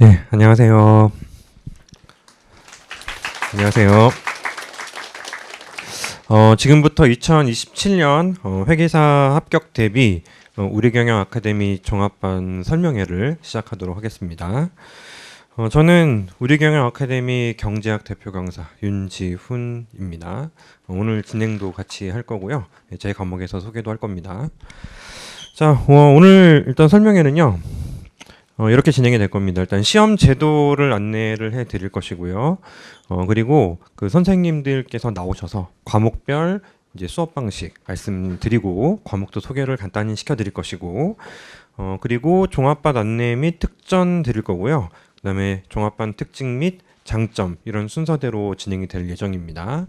예, 안녕하세요. 안녕하세요. 지금부터 2027년 회계사 합격 대비 우리경영 아카데미 종합반 설명회를 시작하도록 하겠습니다. 저는 우리경영 아카데미 경제학 대표 강사 윤지훈입니다. 오늘 진행도 같이 할 거고요. 제 과목에서 소개도 할 겁니다. 자, 오늘 일단 설명회는요. 이렇게 진행이 될 겁니다. 일단 시험 제도를 안내를 해 드릴 것이고요. 그리고 그 선생님들께서 나오셔서 과목별 이제 수업 방식 말씀드리고 과목도 소개를 간단히 시켜 드릴 것이고, 그리고 종합반 안내 및 특전 드릴 거고요. 그다음에 종합반 특징 및 장점 이런 순서대로 진행이 될 예정입니다.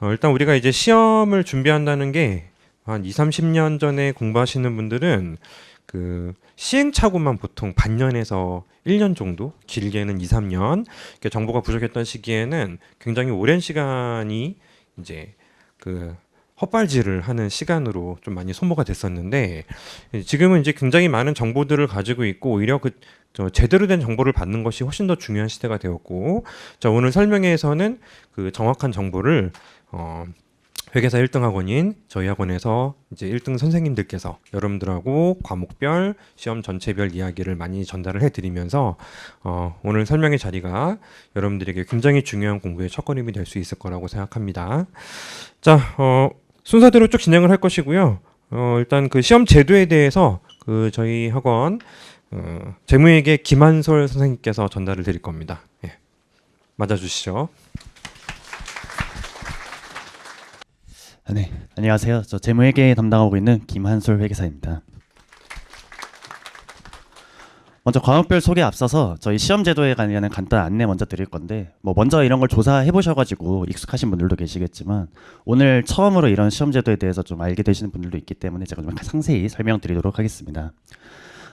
일단 우리가 이제 시험을 준비한다는 게 한 20, 30년 전에 공부하시는 분들은 그 시행착오만 보통 반년에서 1년 정도, 길게는 2, 3년 정보가 부족했던 시기에는 굉장히 오랜 시간이 이제 그 헛발질을 하는 시간으로 좀 많이 소모가 됐었는데, 지금은 이제 굉장히 많은 정보들을 가지고 있고 오히려 제대로 된 정보를 받는 것이 훨씬 더 중요한 시대가 되었고, 자, 오늘 설명회에서는 그 정확한 정보를 회계사 1등 학원인 저희 학원에서 이제 1등 선생님들께서 여러분들하고 과목별, 시험 전체별 이야기를 많이 전달을 해드리면서 오늘 설명의 자리가 여러분들에게 굉장히 중요한 공부의 첫걸음이 될 수 있을 거라고 생각합니다. 자, 순서대로 쭉 진행을 할 것이고요. 일단 그 시험 제도에 대해서 그 저희 학원 재무회계 김한솔 선생님께서 전달을 드릴 겁니다. 예. 맞아주시죠. 네, 안녕하세요. 저 재무회계 담당하고 있는 김한솔 회계사입니다. 먼저 과목별 소개 앞서서 저희 시험 제도에 관련된 간단한 안내 먼저 드릴 건데, 먼저 이런 걸 조사해 보셔가지고 익숙하신 분들도 계시겠지만 오늘 처음으로 이런 시험 제도에 대해서 좀 알게 되시는 분들도 있기 때문에 제가 좀 상세히 설명드리도록 하겠습니다.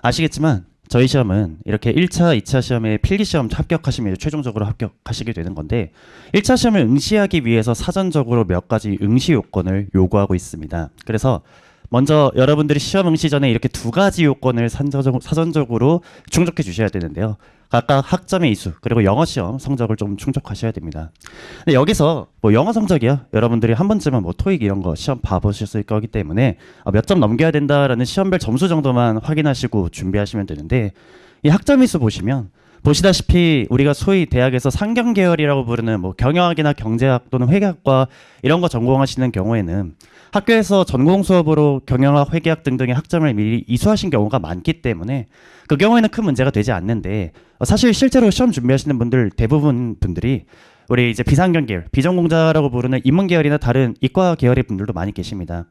아시겠지만 저희 시험은 이렇게 1차, 2차 시험에 필기시험 합격하시면 최종적으로 합격하시게 되는 건데, 1차 시험을 응시하기 위해서 사전적으로 몇 가지 응시 요건을 요구하고 있습니다. 그래서 먼저 여러분들이 시험 응시 전에 이렇게 두 가지 요건을 사전적으로 충족해 주셔야 되는데요. 각각 학점의 이수, 그리고 영어 시험 성적을 좀 충족하셔야 됩니다. 근데 여기서 영어 성적이요, 여러분들이 한 번쯤은 토익 이런 거 시험 봐보셨을 거기 때문에 몇 점 넘겨야 된다라는 시험별 점수 정도만 확인하시고 준비하시면 되는데, 이 학점 이수 보시면 보시다시피 우리가 소위 대학에서 상경 계열이라고 부르는 경영학이나 경제학 또는 회계학과 이런 거 전공하시는 경우에는 학교에서 전공 수업으로 경영학, 회계학 등등의 학점을 미리 이수하신 경우가 많기 때문에 그 경우에는 큰 문제가 되지 않는데, 사실 실제로 시험 준비하시는 분들 대부분 분들이 우리 이제 비상경 계열, 비전공자라고 부르는 인문 계열이나 다른 이과 계열의 분들도 많이 계십니다.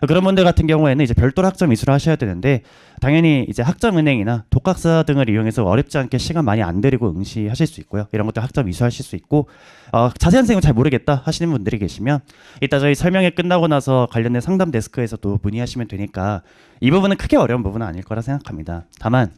그런 분들 같은 경우에는 이제 별도로 학점 이수를 하셔야 되는데, 당연히 이제 학점은행이나 독학사 등을 이용해서 어렵지 않게 시간 많이 안 들이고 응시하실 수 있고요. 이런 것도 학점 이수하실 수 있고, 자세한 내용은 잘 모르겠다 하시는 분들이 계시면 이따 저희 설명회 끝나고 나서 관련된 상담 데스크에서도 문의하시면 되니까 이 부분은 크게 어려운 부분은 아닐 거라 생각합니다. 다만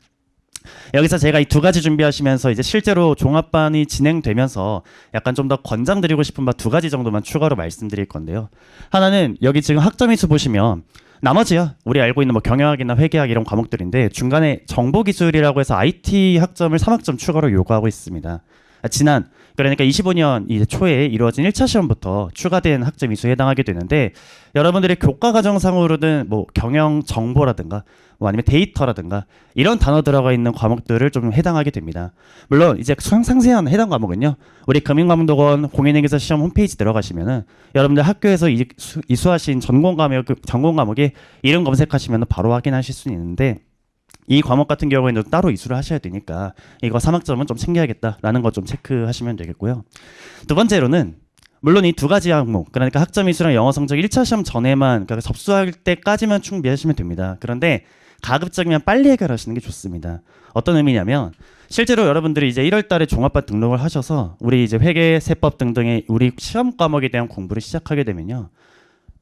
여기서 제가 이 두 가지 준비하시면서 이제 실제로 종합반이 진행되면서 약간 좀 더 권장드리고 싶은 바 두 가지 정도만 추가로 말씀드릴 건데요. 하나는 여기 지금 학점 이수 보시면 나머지요, 우리 알고 있는 경영학이나 회계학 이런 과목들인데 중간에 정보기술이라고 해서 IT 학점을 3학점 추가로 요구하고 있습니다. 지난 그러니까 25년 이제 초에 이루어진 1차 시험부터 추가된 학점 이수에 해당하게 되는데, 여러분들의 교과 과정상으로는 경영 정보라든가 아니면 데이터라든가 이런 단어 들어가 있는 과목들을 좀 해당하게 됩니다. 물론 이제 상세한 해당 과목은요, 우리 금융감독원 공인회계사 시험 홈페이지 들어가시면은 여러분들 학교에서 이수하신 전공 과목에 이름 검색하시면 바로 확인하실 수 있는데, 이 과목 같은 경우에는 따로 이수를 하셔야 되니까 이거 3학점은 좀 챙겨야겠다라는 거 좀 체크하시면 되겠고요. 두 번째로는 물론 이 두 가지 항목, 그러니까 학점 이수랑 영어 성적 1차 시험 전에만, 그러니까 접수할 때까지만 충비하시면 됩니다. 그런데 가급적이면 빨리 해결하시는 게 좋습니다. 어떤 의미냐면, 실제로 여러분들이 이제 1월 달에 종합반 등록을 하셔서 우리 이제 회계, 세법 등등의 우리 시험 과목에 대한 공부를 시작하게 되면요,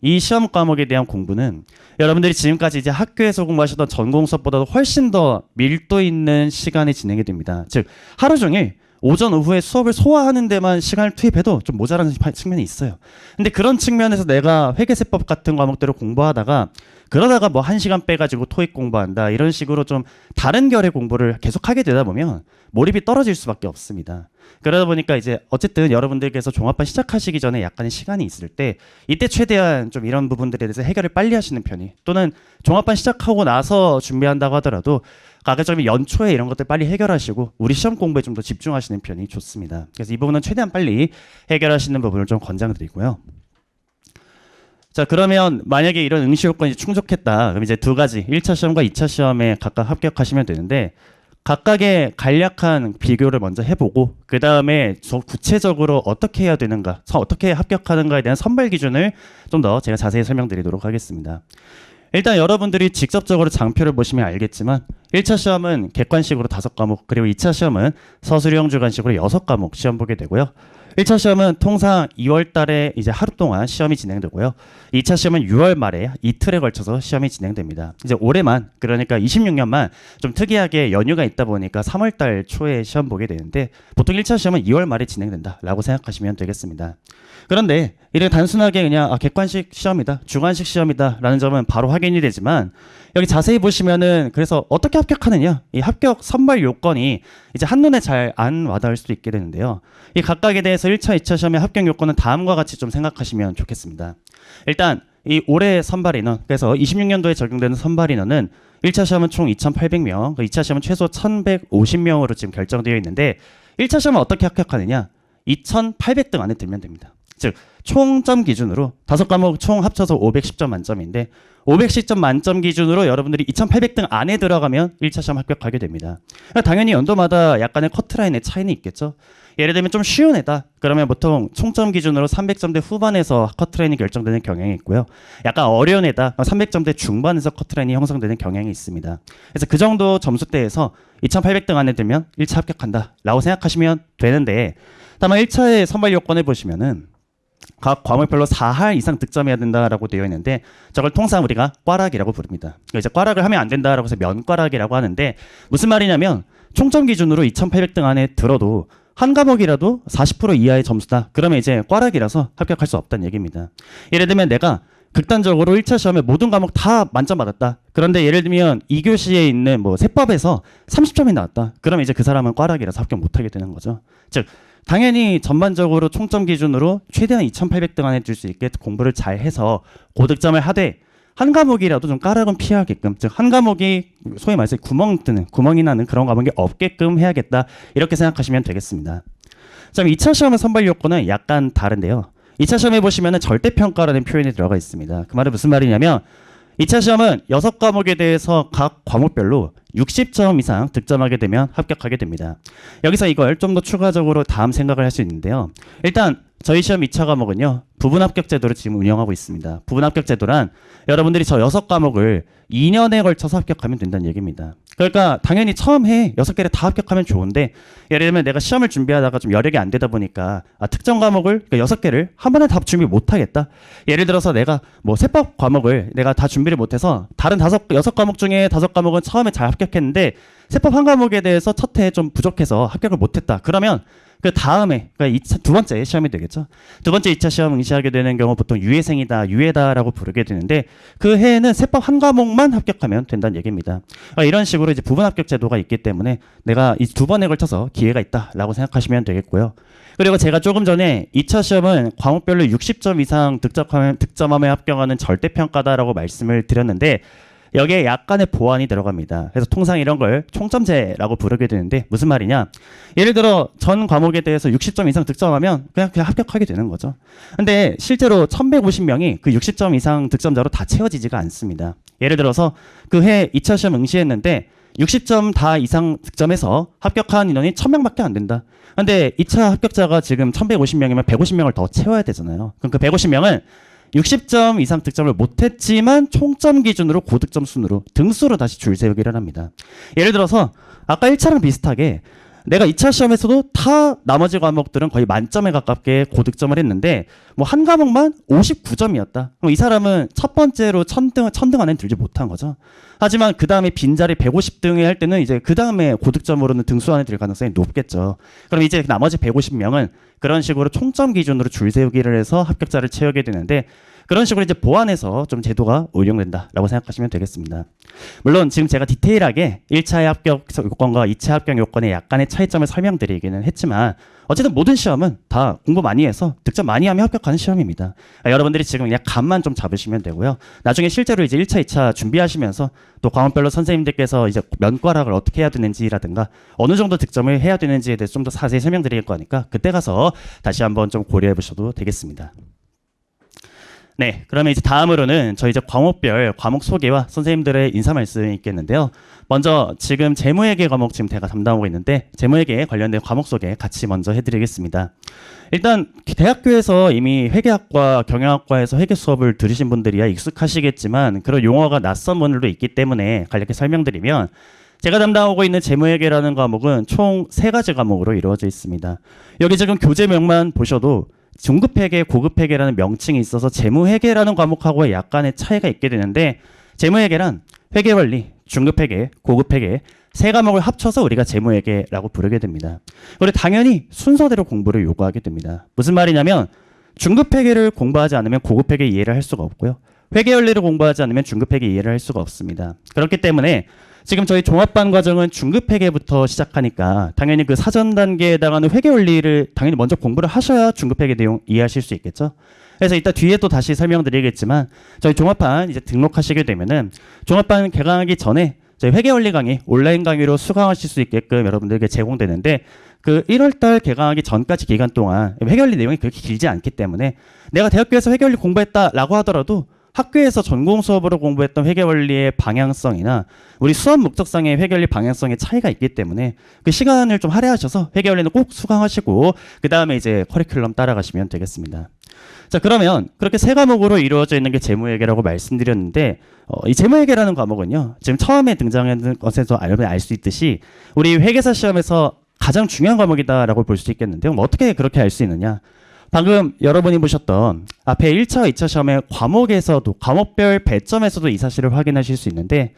이 시험 과목에 대한 공부는 여러분들이 지금까지 이제 학교에서 공부하셨던 전공 수업보다도 훨씬 더 밀도 있는 시간이 진행이 됩니다. 즉 하루 종일 오전 오후에 수업을 소화하는 데만 시간을 투입해도 좀 모자라는 측면이 있어요. 근데 그런 측면에서 내가 회계세법 같은 과목들을 공부하다가 그러다가 뭐 1시간 빼가지고 토익 공부한다 이런 식으로 좀 다른 결의 공부를 계속 하게 되다 보면 몰입이 떨어질 수밖에 없습니다. 그러다 보니까 이제 어쨌든 여러분들께서 종합반 시작하시기 전에 약간의 시간이 있을 때 이때 최대한 좀 이런 부분들에 대해서 해결을 빨리 하시는 편이, 또는 종합반 시작하고 나서 준비한다고 하더라도 가급적이면 연초에 이런 것들 빨리 해결하시고 우리 시험 공부에 좀 더 집중하시는 편이 좋습니다. 그래서 이 부분은 최대한 빨리 해결하시는 부분을 좀 권장드리고요. 자, 그러면 만약에 이런 응시 요건이 충족했다. 그럼 이제 두 가지, 1차 시험과 2차 시험에 각각 합격하시면 되는데, 각각의 간략한 비교를 먼저 해보고 그 다음에 구체적으로 어떻게 해야 되는가, 어떻게 합격하는가에 대한 선발 기준을 좀 더 제가 자세히 설명드리도록 하겠습니다. 일단 여러분들이 직접적으로 장표를 보시면 알겠지만 1차 시험은 객관식으로 5과목, 그리고 2차 시험은 서술형 주관식으로 6과목 시험 보게 되고요. 1차 시험은 통상 2월 달에 이제 하루 동안 시험이 진행되고요. 2차 시험은 6월 말에 이틀에 걸쳐서 시험이 진행됩니다. 이제 올해만, 그러니까 26년만 좀 특이하게 연휴가 있다 보니까 3월 달 초에 시험 보게 되는데, 보통 1차 시험은 2월 말에 진행된다라고 생각하시면 되겠습니다. 그런데 이렇게 단순하게 그냥 객관식 시험이다, 주관식 시험이다라는 점은 바로 확인이 되지만, 여기 자세히 보시면은 그래서 어떻게 합격하느냐, 이 합격 선발 요건이 이제 한눈에 잘 안 와닿을 수도 있게 되는데요. 이 각각에 대해서 1차, 2차 시험의 합격 요건은 다음과 같이 좀 생각하시면 좋겠습니다. 일단 이 올해 선발 인원, 그래서 26년도에 적용되는 선발 인원은 1차 시험은 총 2,800명, 2차 시험은 최소 1,150명으로 지금 결정되어 있는데, 1차 시험은 어떻게 합격하느냐, 2,800등 안에 들면 됩니다. 즉 총점 기준으로 5과목 총 합쳐서 510점 만점인데, 510점 만점 기준으로 여러분들이 2,800등 안에 들어가면 1차 시험 합격하게 됩니다. 당연히 연도마다 약간의 커트라인의 차이는 있겠죠. 예를 들면 좀 쉬운 애다, 그러면 보통 총점 기준으로 300점대 후반에서 커트라인이 결정되는 경향이 있고요. 약간 어려운 애다, 300점대 중반에서 커트라인이 형성되는 경향이 있습니다. 그래서 그 정도 점수대에서 2,800등 안에 들면 1차 합격한다 라고 생각하시면 되는데, 다만 1차의 선발 요건을 보시면은 각 과목별로 4할 이상 득점해야 된다라고 되어 있는데, 저걸 통상 우리가 꽈락이라고 부릅니다. 이제 꽈락을 하면 안 된다라고 해서 면꽈락이라고 하는데, 무슨 말이냐면 총점 기준으로 2,800등 안에 들어도 한 과목이라도 40% 이하의 점수다, 그러면 이제 꽈락이라서 합격할 수 없다는 얘기입니다. 예를 들면 내가 극단적으로 1차 시험에 모든 과목 다 만점 받았다, 그런데 예를 들면 2교시에 있는 뭐 세법에서 30점이 나왔다, 그러면 이제 그 사람은 꽈락이라서 합격 못하게 되는 거죠. 즉 당연히 전반적으로 총점 기준으로 최대한 2,800등 안에 들 수 있게 공부를 잘 해서 고득점을 하되, 한 과목이라도 좀 까락은 피하게끔, 즉 한 과목이 소위 말해서 구멍이 나는 그런 과목이 없게끔 해야겠다, 이렇게 생각하시면 되겠습니다. 자, 2차 시험의 선발 요건은 약간 다른데요. 2차 시험에 보시면은 절대평가라는 표현이 들어가 있습니다. 그 말은 무슨 말이냐면 2차 시험은 6과목에 대해서 각 과목별로 60점 이상 득점하게 되면 합격하게 됩니다. 여기서 이걸 좀 더 추가적으로 다음 생각을 할 수 있는데요. 일단 저희 시험 2차 과목은요, 부분합격 제도를 지금 운영하고 있습니다. 부분합격 제도란 여러분들이 저 6과목을 2년에 걸쳐서 합격하면 된다는 얘기입니다. 그러니까 당연히 처음 해 6개를 다 합격하면 좋은데, 예를 들면 내가 시험을 준비하다가 좀 여력이 안 되다 보니까 특정 과목을, 그러니까 6개를 한 번에 다 준비 못 하겠다. 예를 들어서 내가 뭐 세법 과목을 내가 다 준비를 못해서 다른 6과목 중에 5과목은 처음에 잘 합격했는데 세법 한 과목에 대해서 첫 해에 좀 부족해서 합격을 못했다. 그러면 그 다음에, 그러니까 두 번째 시험이 되겠죠. 두 번째 2차 시험 응시하게 되는 경우 보통 유예생이다, 유예다라고 부르게 되는데, 그 해에는 세법 한 과목만 합격하면 된다는 얘기입니다. 이런 식으로 이제 부분 합격 제도가 있기 때문에 내가 이 2번에 걸쳐서 기회가 있다라고 생각하시면 되겠고요. 그리고 제가 조금 전에 2차 시험은 과목별로 60점 이상 득점하면 합격하는 절대평가다라고 말씀을 드렸는데, 여기에 약간의 보완이 들어갑니다. 그래서 통상 이런 걸 총점제라고 부르게 되는데, 무슨 말이냐, 예를 들어 전 과목에 대해서 60점 이상 득점하면 그냥 합격하게 되는 거죠. 근데 실제로 1150명이 그 60점 이상 득점자로 다 채워지지가 않습니다. 예를 들어서 그 해 2차 시험 응시했는데 60점 다 이상 득점해서 합격한 인원이 1000명밖에 안 된다. 근데 2차 합격자가 지금 1150명이면 150명을 더 채워야 되잖아요. 그럼 그 150명은 60점 이상 득점을 못했지만 총점 기준으로 고득점 순으로 등수로 다시 줄 세우기를 합니다. 예를 들어서 아까 1차랑 비슷하게 내가 2차 시험에서도 다 나머지 과목들은 거의 만점에 가깝게 고득점을 했는데 뭐 한 과목만 59점이었다. 그럼 이 사람은 첫 번째로 천등 안에 들지 못한 거죠. 하지만 그 다음에 빈자리 150등에 할 때는 이제 그 다음에 고득점으로는 등수 안에 들 가능성이 높겠죠. 그럼 이제 나머지 150명은 그런 식으로 총점 기준으로 줄 세우기를 해서 합격자를 채우게 되는데 그런 식으로 이제 보완해서 좀 제도가 운영된다라고 생각하시면 되겠습니다. 물론 지금 제가 디테일하게 1차 합격 요건과 2차 합격 요건의 약간의 차이점을 설명드리기는 했지만 어쨌든 모든 시험은 다 공부 많이 해서 득점 많이 하면 합격하는 시험입니다. 여러분들이 지금 그냥 감만 좀 잡으시면 되고요. 나중에 실제로 이제 1차, 2차 준비하시면서 또 과목별로 선생님들께서 이제 면과락을 어떻게 해야 되는지라든가 어느 정도 득점을 해야 되는지에 대해서 좀 더 자세히 설명드릴 거니까 그때 가서 다시 한번 좀 고려해 보셔도 되겠습니다. 네, 그러면 이제 다음으로는 저희 이제 과목별 과목 소개와 선생님들의 인사 말씀이 있겠는데요. 먼저 지금 재무회계 과목 지금 제가 담당하고 있는데 재무회계에 관련된 과목 소개 같이 먼저 해드리겠습니다. 일단 대학교에서 이미 회계학과, 경영학과에서 회계 수업을 들으신 분들이야 익숙하시겠지만 그런 용어가 낯선 분들도 있기 때문에 간략히 설명드리면 제가 담당하고 있는 재무회계라는 과목은 총 3가지 과목으로 이루어져 있습니다. 여기 지금 교재명만 보셔도 중급회계, 고급회계라는 명칭이 있어서 재무회계라는 과목하고의 약간의 차이가 있게 되는데 재무회계란 회계원리, 중급회계, 고급회계 3과목을 합쳐서 우리가 재무회계라고 부르게 됩니다. 그리고 당연히 순서대로 공부를 요구하게 됩니다. 무슨 말이냐면 중급회계를 공부하지 않으면 고급회계 이해를 할 수가 없고요. 회계원리를 공부하지 않으면 중급회계 이해를 할 수가 없습니다. 그렇기 때문에 지금 저희 종합반 과정은 중급회계부터 시작하니까 당연히 그 사전 단계에 해당하는 회계원리를 당연히 먼저 공부를 하셔야 중급회계 내용 이해하실 수 있겠죠. 그래서 이따 뒤에 또 다시 설명드리겠지만 저희 종합반 이제 등록하시게 되면은 종합반 개강하기 전에 저희 회계원리 강의 온라인 강의로 수강하실 수 있게끔 여러분들에게 제공되는데 그 1월달 개강하기 전까지 기간 동안 회계원리 내용이 그렇게 길지 않기 때문에 내가 대학교에서 회계원리 공부했다라고 하더라도 학교에서 전공 수업으로 공부했던 회계원리의 방향성이나 우리 수업 목적상의 회계원리 방향성의 차이가 있기 때문에 그 시간을 좀 할애하셔서 회계원리는 꼭 수강하시고 그 다음에 이제 커리큘럼 따라가시면 되겠습니다. 자, 그러면 그렇게 3과목으로 이루어져 있는 게 재무회계라고 말씀드렸는데 이 재무회계라는 과목은요 지금 처음에 등장하는 것에서 알 수 있듯이 우리 회계사 시험에서 가장 중요한 과목이다라고 볼 수 있겠는데요. 뭐 어떻게 그렇게 알 수 있느냐? 방금 여러분이 보셨던 앞에 1차, 2차 시험의 과목에서도 과목별 배점에서도 이 사실을 확인하실 수 있는데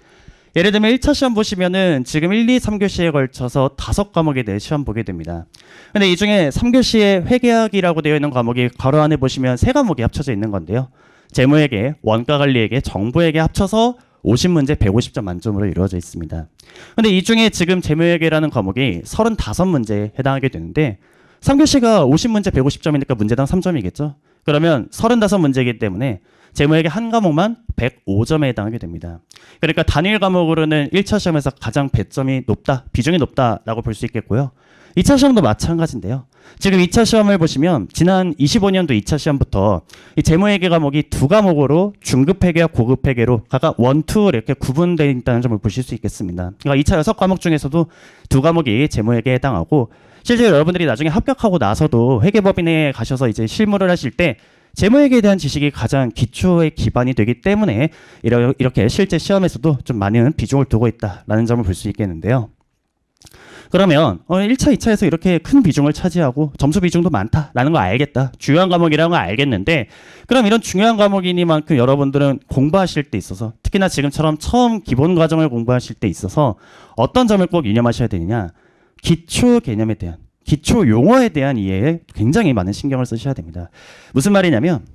예를 들면 1차 시험 보시면은 지금 1, 2, 3교시에 걸쳐서 5과목에 대해 시험 보게 됩니다. 근데 이 중에 3교시에 회계학이라고 되어 있는 과목이 괄호 안에 보시면 3과목이 합쳐져 있는 건데요. 재무회계, 원가관리회계, 정보회계 합쳐서 50문제 150점 만점으로 이루어져 있습니다. 근데 이 중에 지금 재무회계라는 과목이 35문제에 해당하게 되는데 3교시가 50문제 150점이니까 문제당 3점이겠죠. 그러면 35문제이기 때문에 재무회계 한 과목만 105점에 해당하게 됩니다. 그러니까 단일 과목으로는 1차 시험에서 가장 배점이 높다, 비중이 높다라고 볼 수 있겠고요. 2차 시험도 마찬가지인데요. 지금 2차 시험을 보시면 지난 25년도 2차 시험부터 이 재무회계 과목이 2과목으로 중급회계와 고급회계로 각각 1, 2 이렇게 구분되어 있다는 점을 보실 수 있겠습니다. 그러니까 2차 6과목 중에서도 2과목이 재무회계에 해당하고 실제로 여러분들이 나중에 합격하고 나서도 회계법인에 가셔서 이제 실무를 하실 때 재무회계에 대한 지식이 가장 기초의 기반이 되기 때문에 이렇게 실제 시험에서도 좀 많은 비중을 두고 있다라는 점을 볼 수 있겠는데요. 그러면 1차, 2차에서 이렇게 큰 비중을 차지하고 점수 비중도 많다라는 거 알겠다. 중요한 과목이라는 거 알겠는데 그럼 이런 중요한 과목이니만큼 여러분들은 공부하실 때 있어서 특히나 지금처럼 처음 기본 과정을 공부하실 때 있어서 어떤 점을 꼭 유념하셔야 되느냐. 기초 개념에 대한 기초 용어에 대한 이해에 굉장히 많은 신경을 쓰셔야 됩니다. 무슨 말이냐면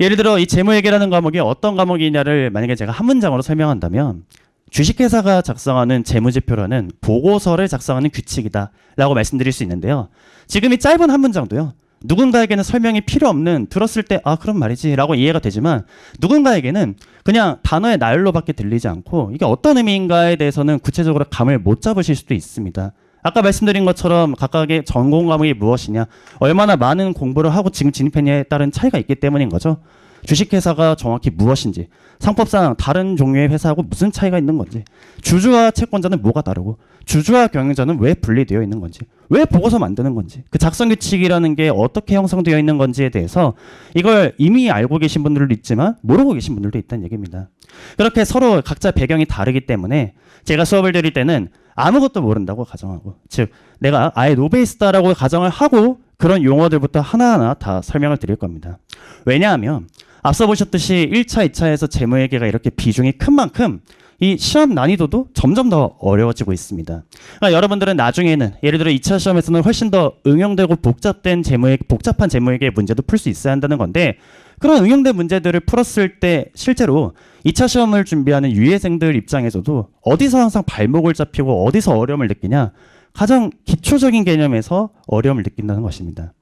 예를 들어 이 재무회계라는 과목이 어떤 과목이냐를 만약에 제가 한 문장으로 설명한다면 주식회사가 작성하는 재무지표라는 보고서를 작성하는 규칙이다 라고 말씀드릴 수 있는데요. 지금 이 짧은 한 문장도요. 누군가에게는 설명이 필요 없는 들었을 때 아 그런 말이지 라고 이해가 되지만 누군가에게는 그냥 단어의 나열로밖에 들리지 않고 이게 어떤 의미인가에 대해서는 구체적으로 감을 못 잡으실 수도 있습니다. 아까 말씀드린 것처럼 각각의 전공 과목이 무엇이냐, 얼마나 많은 공부를 하고 지금 진입했냐에 따른 차이가 있기 때문인 거죠. 주식회사가 정확히 무엇인지, 상법상 다른 종류의 회사하고 무슨 차이가 있는 건지, 주주와 채권자는 뭐가 다르고, 주주와 경영자는 왜 분리되어 있는 건지, 왜 보고서 만드는 건지, 그 작성 규칙이라는 게 어떻게 형성되어 있는 건지에 대해서 이걸 이미 알고 계신 분들도 있지만 모르고 계신 분들도 있다는 얘기입니다. 그렇게 서로 각자 배경이 다르기 때문에 제가 수업을 드릴 때는 아무것도 모른다고 가정하고, 즉 내가 아예 노베이스다라고 가정을 하고 그런 용어들부터 하나하나 다 설명을 드릴 겁니다. 왜냐하면 앞서 보셨듯이 1차, 2차에서 재무회계가 이렇게 비중이 큰 만큼 이 시험 난이도도 점점 더 어려워지고 있습니다. 그러니까 여러분들은 나중에는 예를 들어 2차 시험에서는 훨씬 더 응용되고 복잡한 재무회계 문제도 풀 수 있어야 한다는 건데, 그런 응용된 문제들을 풀었을 때 실제로 2차 시험을 준비하는 유예생들 입장에서도 어디서 항상 발목을 잡히고 어디서 어려움을 느끼냐, 가장 기초적인 개념에서 어려움을 느낀다는 것입니다.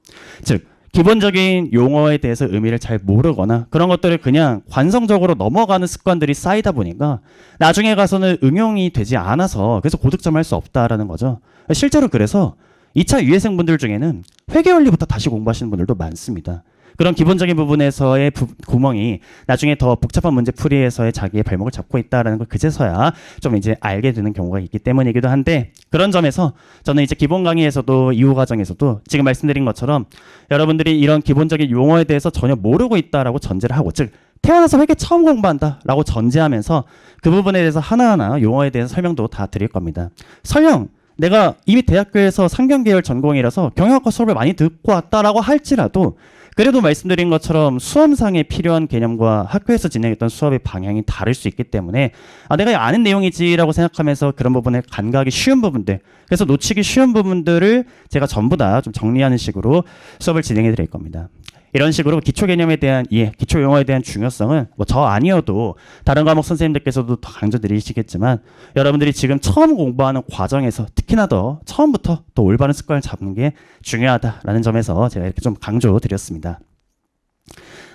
즉 기본적인 용어에 대해서 의미를 잘 모르거나 그런 것들을 그냥 관성적으로 넘어가는 습관들이 쌓이다 보니까 나중에 가서는 응용이 되지 않아서 그래서 고득점을 할 수 없다라는 거죠. 실제로 그래서 2차 유예생분들 중에는 회계 원리부터 다시 공부하시는 분들도 많습니다. 그런 기본적인 부분에서의 구멍이 나중에 더 복잡한 문제 풀이에서의 자기의 발목을 잡고 있다라는 걸 그제서야 좀 이제 알게 되는 경우가 있기 때문이기도 한데, 그런 점에서 저는 이제 기본 강의에서도 이후 과정에서도 지금 말씀드린 것처럼 여러분들이 이런 기본적인 용어에 대해서 전혀 모르고 있다라고 전제를 하고, 즉 태어나서 회계 처음 공부한다라고 전제하면서 그 부분에 대해서 하나하나 용어에 대해서 설명도 다 드릴 겁니다. 설령 내가 이미 대학교에서 상경계열 전공이라서 경영학과 수업을 많이 듣고 왔다라고 할지라도 그래도 말씀드린 것처럼 수험상에 필요한 개념과 학교에서 진행했던 수업의 방향이 다를 수 있기 때문에 내가 아는 내용이지라고 생각하면서 그런 부분을 간과하기 쉬운 부분들, 그래서 놓치기 쉬운 부분들을 제가 전부 다 좀 정리하는 식으로 수업을 진행해 드릴 겁니다. 이런 식으로 기초 개념에 대한 이해, 기초 용어에 대한 중요성은 뭐 저 아니어도 다른 과목 선생님들께서도 더 강조드리시겠지만 여러분들이 지금 처음 공부하는 과정에서 특히나 더 처음부터 또 올바른 습관을 잡는 게 중요하다라는 점에서 제가 이렇게 좀 강조드렸습니다.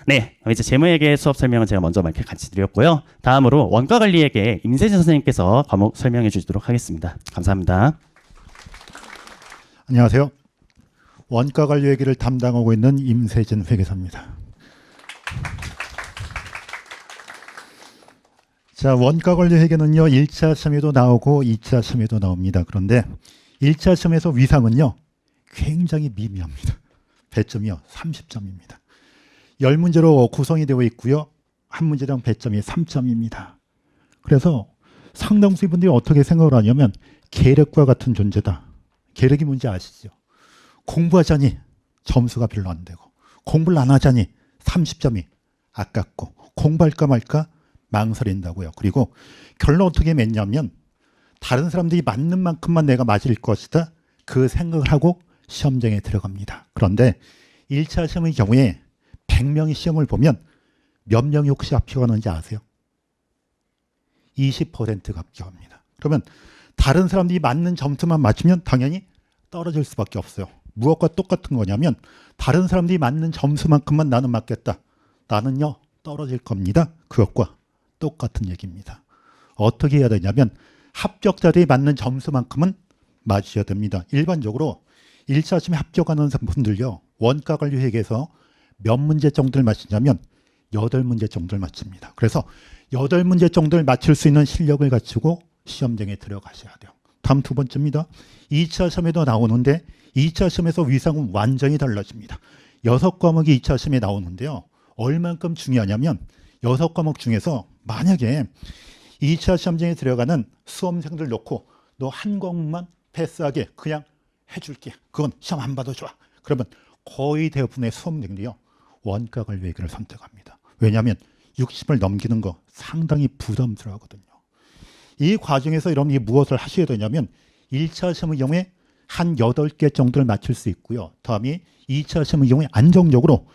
네, 이제 재무회계 수업 설명은 제가 먼저 이렇게 같이 드렸고요. 다음으로 원가관리회계 임세진 선생님께서 과목 설명해 주시도록 하겠습니다. 감사합니다. 안녕하세요. 원가관리회계를 담당하고 있는 임세진 회계사입니다. 자, 원가관리회계는요, 1차 시험에도 나오고 2차 시험에도 나옵니다. 그런데 1차 시험에서 위상은요, 굉장히 미미합니다. 배점이요, 30점입니다. 10문제로 구성이 되어 있고요. 한 문제당 배점이 3점입니다. 그래서 상당수의 분들이 어떻게 생각을 하냐면 계력과 같은 존재다. 계력이 뭔지 아시죠? 공부하자니 점수가 별로 안 되고, 공부를 안 하자니 30점이 아깝고, 공부할까 말까 망설인다고요. 그리고 결론 어떻게 맺냐면 다른 사람들이 맞는 만큼만 내가 맞을 것이다, 그 생각을 하고 시험장에 들어갑니다. 그런데 1차 시험의 경우에 100명이 시험을 보면 몇 명이 혹시 합격하는지 아세요? 20%가 합격합니다. 그러면 다른 사람들이 맞는 점수만 맞추면 당연히 떨어질 수밖에 없어요. 무엇과 똑같은 거냐면 다른 사람들이 맞는 점수만큼만 나는 맞겠다. 나는요 떨어질 겁니다. 그것과 똑같은 얘기입니다. 어떻게 해야 되냐면 합격자들이 맞는 점수만큼은 맞으셔야 됩니다. 일반적으로 1차 시험에 합격하는 분들요, 원가관리회계에서 몇 문제 정도를 맞추냐면 8문제 정도를 맞춥니다. 그래서 8문제 정도를 맞출 수 있는 실력을 갖추고 시험장에 들어가셔야 돼요. 다음 두 번째입니다. 2차 시험에도 나오는데 2차 시험에서 위상은 완전히 달라집니다. 6과목이 2차 시험에 나오는데요, 얼만큼 중요하냐면 6과목 중에서 만약에 2차 시험장에 들어가는 수험생들 놓고 너 한 과목만 패스하게 그냥 해줄게, 그건 시험 안 봐도 좋아, 그러면 거의 대부분의 수험생들이요 원가관리회계를 선택합니다. 왜냐하면 60을 넘기는 거 상당히 부담스러워하거든요. 이 과정에서 여러분이 무엇을 하셔야 되냐면 1차 시험의 경우에 한 8개 정도를 맞출 수 있고요. 다음에 2차 시험의 경우에 안정적으로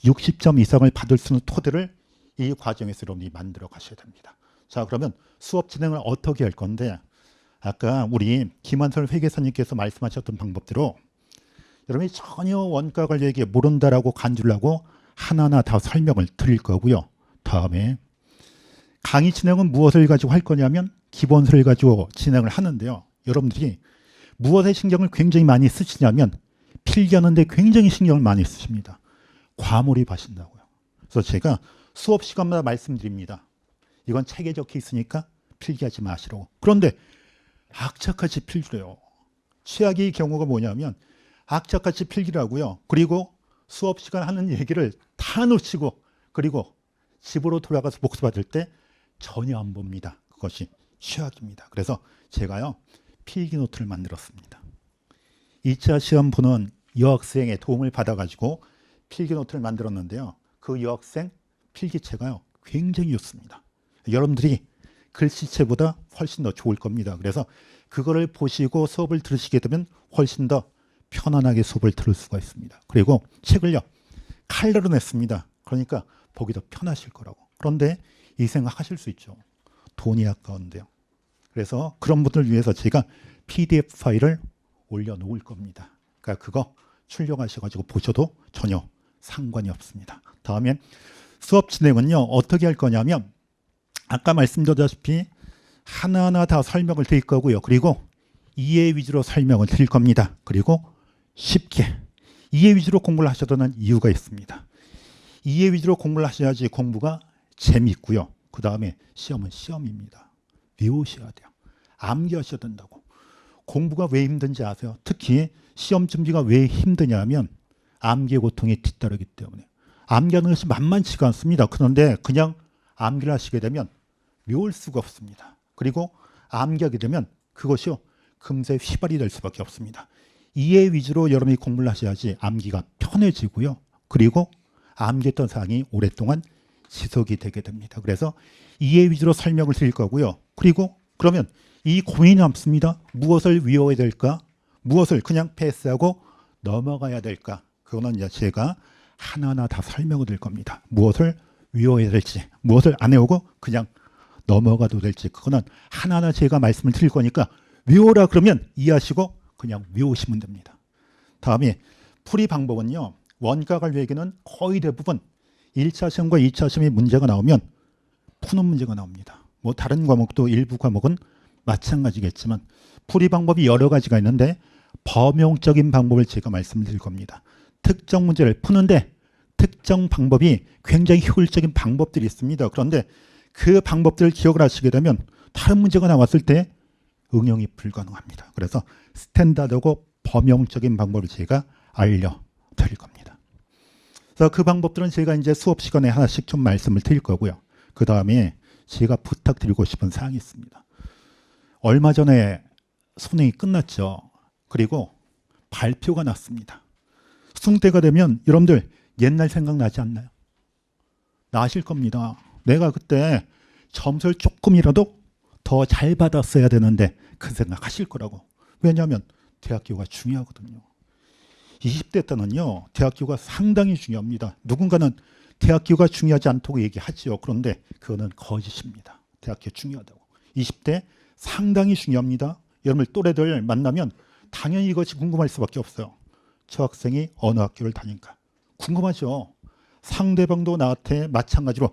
60점 이상을 받을 수 있는 토대를 이 과정에서 여러분이 만들어 가셔야 됩니다. 자, 그러면 수업 진행을 어떻게 할 건데, 아까 우리 김한솔 회계사님께서 말씀하셨던 방법대로 여러분이 전혀 원가관리회계 모른다라고 간주를 하고 하나하나 다 설명을 드릴 거고요. 다음에 강의 진행은 무엇을 가지고 할 거냐면 기본서를 가지고 진행을 하는데요. 여러분들이 무엇에 신경을 굉장히 많이 쓰시냐면 필기하는데 굉장히 신경을 많이 쓰십니다. 과몰입하신다고요. 그래서 제가 수업 시간마다 말씀드립니다. 이건 책에 적혀 있으니까 필기하지 마시라고. 그런데 악착같이 필기를 해요. 최악의 경우가 뭐냐면 악착같이 필기를 하고요. 그리고 수업 시간 하는 얘기를 다 놓치고 그리고 집으로 돌아가서 복습받을 때 전혀 안 봅니다. 그것이 최악입니다. 그래서 제가요 필기 노트를 만들었습니다. 2차 시험 보는 여학생의 도움을 받아가지고 필기 노트를 만들었는데요. 그 여학생 필기체가요, 굉장히 좋습니다. 여러분들이 글씨체보다 훨씬 더 좋을 겁니다. 그래서 그거를 보시고 수업을 들으시게 되면 훨씬 더 편안하게 수업을 들을 수가 있습니다. 그리고 책을요, 칼라로 냈습니다. 그러니까 보기 더 편하실 거라고. 그런데 이 생각하실 수 있죠. 돈이 아까운데요. 그래서 그런 분들을 위해서 제가 PDF 파일을 올려놓을 겁니다. 그러니까 그거 출력하셔가지고 보셔도 전혀 상관이 없습니다. 다음에 수업 진행은요, 어떻게 할 거냐면 아까 말씀드렸다시피 하나하나 다 설명을 드릴 거고요. 그리고 이해 위주로 설명을 드릴 겁니다. 그리고 쉽게 이해 위주로 공부를 하셔야 하는 이유가 있습니다. 이해 위주로 공부를 하셔야지 공부가 재미있고요. 그 다음에 시험은 시험입니다. 외우셔야 돼요. 암기하셔야 된다고. 공부가 왜 힘든지 아세요? 특히 시험 준비가 왜 힘드냐면 암기의 고통이 뒤따르기 때문에. 암기하는 것이 만만치가 않습니다. 그런데 그냥 암기를 하시게 되면 외울 수가 없습니다. 그리고 암기하게 되면 그것이요, 금세 휘발이 될 수밖에 없습니다. 이해 위주로 여러분이 공부를 하셔야지 암기가 편해지고요. 그리고 암기했던 사항이 오랫동안 지속이 되게 됩니다. 그래서 이해 위주로 설명을 드릴 거고요. 그리고 그러면 이 고민이 남습니다. 무엇을 외워야 될까? 무엇을 그냥 패스하고 넘어가야 될까? 그거는 이제 제가 하나하나 다 설명을 드릴 겁니다. 무엇을 외워야 될지, 무엇을 안 외우고 그냥 넘어가도 될지, 그거는 하나하나 제가 말씀을 드릴 거니까 외워라 그러면 이해하시고 그냥 외우시면 됩니다. 다음에 풀이 방법은요, 원가 관리에게는 거의 대부분 1차 시험과 2차 시험에 문제가 나오면 푸는 문제가 나옵니다. 뭐 다른 과목도 일부 과목은 마찬가지겠지만 풀이 방법이 여러 가지가 있는데 범용적인 방법을 제가 말씀을 드릴 겁니다. 특정 문제를 푸는데 특정 방법이 굉장히 효율적인 방법들이 있습니다. 그런데 그 방법들을 기억을 하시게 되면 다른 문제가 나왔을 때 응용이 불가능합니다. 그래서 스탠다드고 범용적인 방법을 제가 알려드릴 겁니다. 그래서 그 방법들은 제가 이제 수업 시간에 하나씩 좀 말씀을 드릴 거고요. 그 다음에 제가 부탁드리고 싶은 사항이 있습니다. 얼마 전에 수능이 끝났죠. 그리고 발표가 났습니다. 수능 때가 되면 여러분들 옛날 생각나지 않나요? 나실 겁니다. 내가 그때 점수를 조금이라도 더 잘 받았어야 되는데 그 생각하실 거라고. 왜냐하면 대학교가 중요하거든요. 20대 때는요, 대학교가 상당히 중요합니다. 누군가는 대학교가 중요하지 않다고 얘기하지요. 그런데 그거는 거짓입니다. 대학교 중요하다고. 20대 상당히 중요합니다. 여러분들 또래들 만나면 당연히 이것이 궁금할 수밖에 없어요. 저 학생이 어느 학교를 다닌가 궁금하죠. 상대방도 나한테 마찬가지로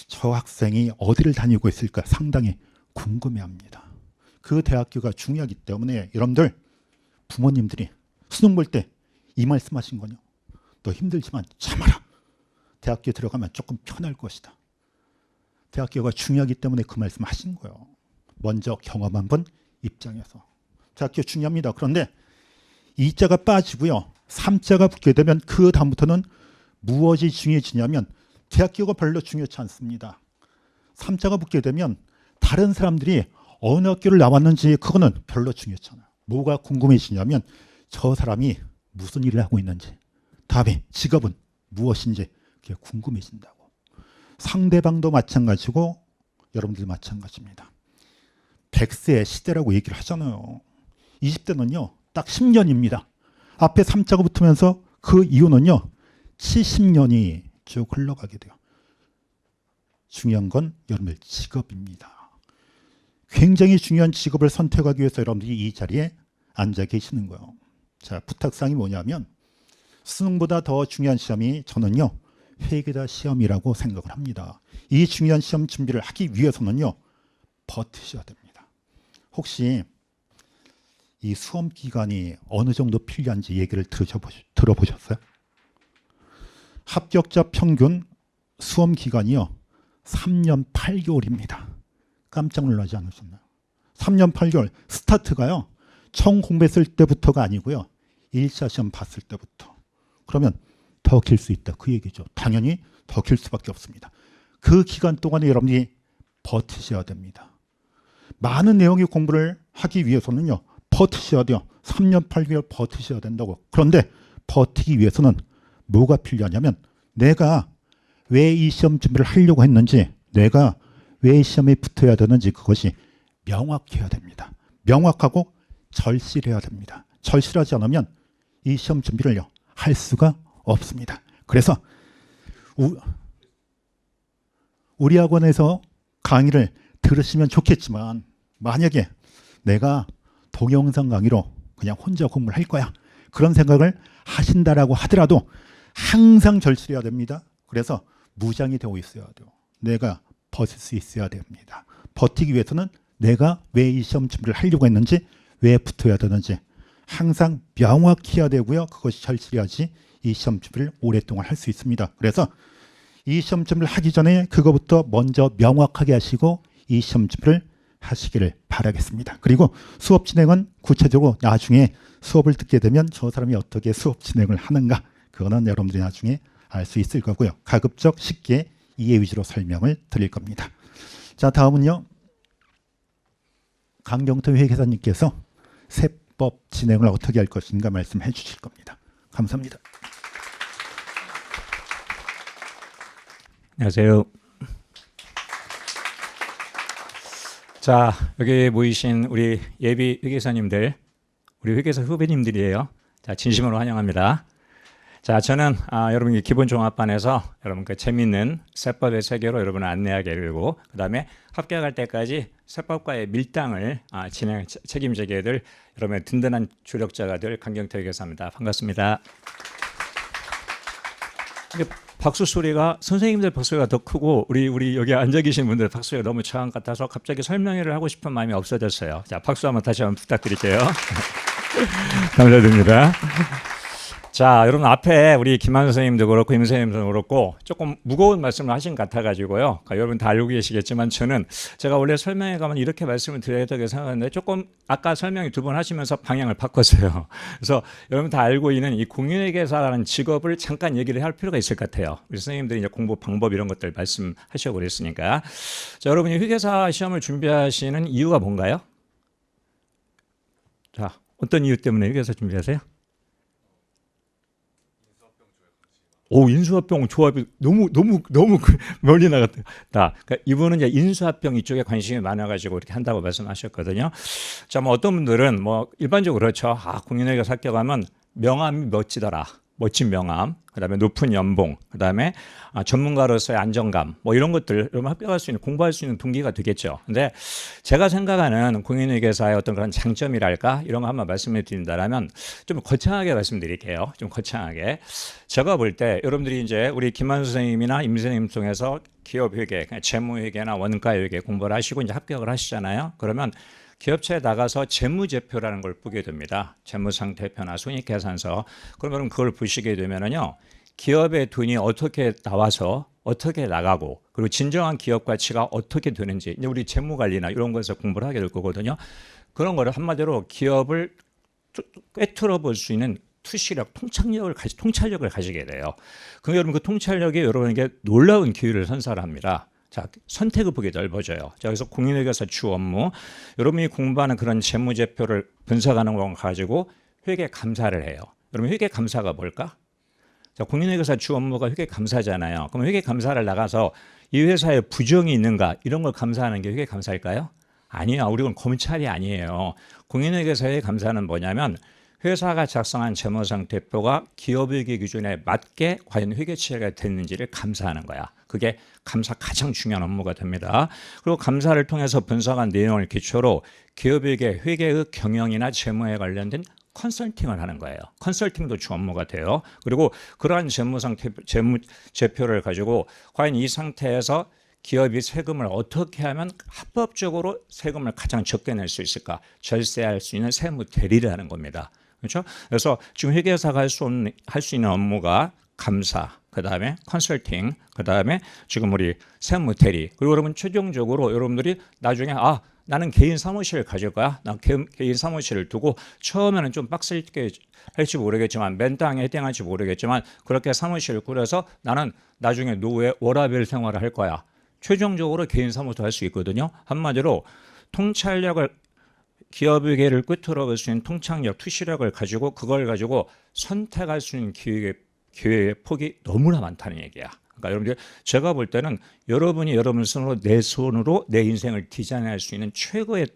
저 학생이 어디를 다니고 있을까 상당히 궁금해합니다. 그 대학교가 중요하기 때문에 여러분들 부모님들이 수능 볼 때 이 말씀하신 거요. 너 힘들지만 참아라. 대학교 들어가면 조금 편할 것이다. 대학교가 중요하기 때문에 그 말씀 하신 거예요. 먼저 경험한 분 입장에서. 대학교 중요합니다. 그런데 2자가 빠지고요. 3자가 붙게 되면 그 다음부터는 무엇이 중요해지냐면 대학교가 별로 중요치 않습니다. 3자가 붙게 되면 다른 사람들이 어느 학교를 나왔는지 그거는 별로 중요치 않아요. 뭐가 궁금해지냐면 저 사람이 무슨 일을 하고 있는지, 다음에 직업은 무엇인지 그게 궁금해진다고. 상대방도 마찬가지고 여러분들도 마찬가지입니다. 100세 시대라고 얘기를 하잖아요. 20대는요 딱 10년입니다. 앞에 3자가 붙으면서 그 이후는요 70년이 쭉 흘러가게 돼요. 중요한 건 여러분들 직업입니다. 굉장히 중요한 직업을 선택하기 위해서 여러분들이 이 자리에 앉아 계시는 거예요. 자, 부탁사항이 뭐냐면 수능보다 더 중요한 시험이 저는요 회계사 시험이라고 생각을 합니다. 이 중요한 시험 준비를 하기 위해서는요 버티셔야 됩니다. 혹시 이 수험 기간이 어느 정도 필요한지 얘기를 들어보셨어요? 합격자 평균 수험 기간이요 3년 8개월입니다. 깜짝 놀라지 않으셨나요? 3년 8개월 스타트가요 처음 공부했을 때부터가 아니고요 1차 시험 봤을 때부터. 그러면 더 길 수 있다 그 얘기죠. 당연히 더 길 수밖에 없습니다. 그 기간 동안에 여러분이 버티셔야 됩니다. 많은 내용의 공부를 하기 위해서는요, 버티셔야 돼요. 3년 8개월 버티셔야 된다고. 그런데 버티기 위해서는 뭐가 필요하냐면, 내가 왜 이 시험 준비를 하려고 했는지, 내가 왜 시험에 붙어야 되는지, 그것이 명확해야 됩니다. 명확하고 절실해야 됩니다. 절실하지 않으면 이 시험 준비를요, 할 수가 없습니다. 그래서 우리 학원에서 강의를 들으시면 좋겠지만, 만약에 내가 동영상 강의로 그냥 혼자 공부를 할 거야, 그런 생각을 하신다라고 하더라도 항상 절실해야 됩니다. 그래서 무장이 되어 있어야 돼요. 내가 버틸 수 있어야 됩니다. 버티기 위해서는 내가 왜 이 시험 준비를 하려고 했는지, 왜 붙어야 되는지 항상 명확해야 되고요. 그것이 절실해야지 이 시험 준비를 오랫동안 할 수 있습니다. 그래서 이 시험 준비를 하기 전에 그거부터 먼저 명확하게 하시고 이 시험 준비를 하시기를 바라겠습니다. 그리고 수업 진행은 구체적으로 나중에 수업을 듣게 되면 저 사람이 어떻게 수업 진행을 하는가, 그거는 여러분들이 나중에 알 수 있을 거고요. 가급적 쉽게 이해 위주로 설명을 드릴 겁니다. 자, 다음은요, 강경태 회계사님께서 세법 진행을 어떻게 할 것인가 말씀해 주실 겁니다. 감사합니다. 안녕하세요. 자, 여기 모이신 우리 예비 회계사님들, 우리 회계사 후배님들이에요. 자, 진심으로 환영합니다. 자, 저는 여러분께 기본종합반에서 여러분께 재미있는 세법의 세계로 여러분을 안내하게 되고, 그 다음에 합격할 때까지 세법과의 밀당을 책임지게 될 여러분의 든든한 조력자가 될 강경태 회계사입니다. 반갑습니다. 박수 소리가, 선생님들 박수가 더 크고 우리 여기 앉아 계신 분들 박수가 너무 저항 같아서 갑자기 설명회를 하고 싶은 마음이 없어졌어요. 자, 박수 한번 다시 한번 부탁드릴게요. 감사드립니다. 자, 여러분 앞에 우리 김한 선생님도 그렇고 임 선생님도 그렇고 조금 무거운 말씀을 하신 것 같아가지고요. 그러니까 여러분 다 알고 계시겠지만 제가 원래 설명회 가면 이렇게 말씀을 드려야 되게 생각하는데 조금 아까 설명이 두 번 하시면서 방향을 바꿨어요. 그래서 여러분 다 알고 있는 이 공인회계사라는 직업을 잠깐 얘기를 할 필요가 있을 것 같아요. 우리 선생님들이 이제 공부 방법 이런 것들 말씀하시고 그랬으니까. 자, 여러분이 회계사 시험을 준비하시는 이유가 뭔가요? 자, 어떤 이유 때문에 회계사 준비하세요? 오, 인수합병 조합이 너무 멀리 나갔다. 그러니까 이분은 이제 인수합병 이쪽에 관심이 많아가지고 이렇게 한다고 말씀하셨거든요. 자, 뭐 어떤 분들은 뭐 일반적으로 그렇죠. 공인회계사 합격하면 명함이 멋지더라. 멋진 명함, 그다음에 높은 연봉, 그다음에 전문가로서의 안정감, 뭐 이런 것들 여러분 합격할 수 있는, 공부할 수 있는 동기가 되겠죠. 근데 제가 생각하는 공인회계사의 어떤 그런 장점이랄까 이런 거 한번 말씀을 드린다라면 좀 거창하게 말씀드릴게요. 좀 거창하게. 제가 볼 때 여러분들이 이제 우리 김한 선생님이나 임 선생님 통해서 기업회계, 재무회계나 원가회계 공부를 하시고 이제 합격을 하시잖아요. 그러면 기업체에 나가서 재무제표라는 걸 보게 됩니다. 재무상태표나 손익계산서. 그러면 그걸 보시게 되면은요, 기업의 돈이 어떻게 나와서 어떻게 나가고, 그리고 진정한 기업 가치가 어떻게 되는지, 이제 우리 재무관리나 이런 것에서 공부를 하게 될 거거든요. 그런 거를 한마디로 기업을 꿰뚫어 볼 수 있는 투시력, 통찰력을 가지게 돼요. 그럼 여러분 그 통찰력이 여러분에게 놀라운 기회를 선사합니다. 자, 선택의 폭이 넓어져요. 자, 그래서 공인회계사 주 업무, 여러분이 공부하는 그런 재무제표를 분석하는 걸 가지고 회계 감사를 해요. 여러분 회계 감사가 뭘까? 자, 공인회계사 주 업무가 회계 감사잖아요. 그럼 회계 감사를 나가서 이 회사에 부정이 있는가 이런 걸 감사하는 게 회계 감사일까요? 아니요. 우리는 검찰이 아니에요. 공인회계사의 감사는 뭐냐면 회사가 작성한 재무상태표가 기업회계 기준에 맞게 과연 회계처리가 됐는지를 감사하는 거야. 그게 감사 가장 중요한 업무가 됩니다. 그리고 감사를 통해서 분석한 내용을 기초로 기업에게 회계의 경영이나 재무에 관련된 컨설팅을 하는 거예요. 컨설팅도 주 업무가 돼요. 그리고 그러한 재무제표를 가지고 과연 이 상태에서 기업이 세금을 어떻게 하면 합법적으로 세금을 가장 적게 낼 수 있을까? 절세할 수 있는 세무 대리를 하는 겁니다. 그렇죠? 그래서 지금 회계사가 할 수 있는 업무가 감사, 그 다음에 컨설팅, 그 다음에 지금 우리 세무 대리. 그리고 여러분 최종적으로 여러분들이 나중에 나는 개인 사무실을 가질 거야. 나 개인 사무실을 두고 처음에는 좀 빡세게 할지 모르겠지만 맨 땅에 해당할지 모르겠지만 그렇게 사무실을 꾸려서 나는 나중에 노후에 워라밸 생활을 할 거야. 최종적으로 개인 사무소 할 수 있거든요. 한마디로 통찰력을 기업계를 끝으로 볼 수 있는 통찰력, 투시력을 가지고 그걸 가지고 선택할 수 있는 기회의 폭이 너무나 많다는 얘기야. 그러니까 여러분들 제가 볼 때는 여러분이 여러분 손으로 내 인생을 디자인할 수 있는 최고의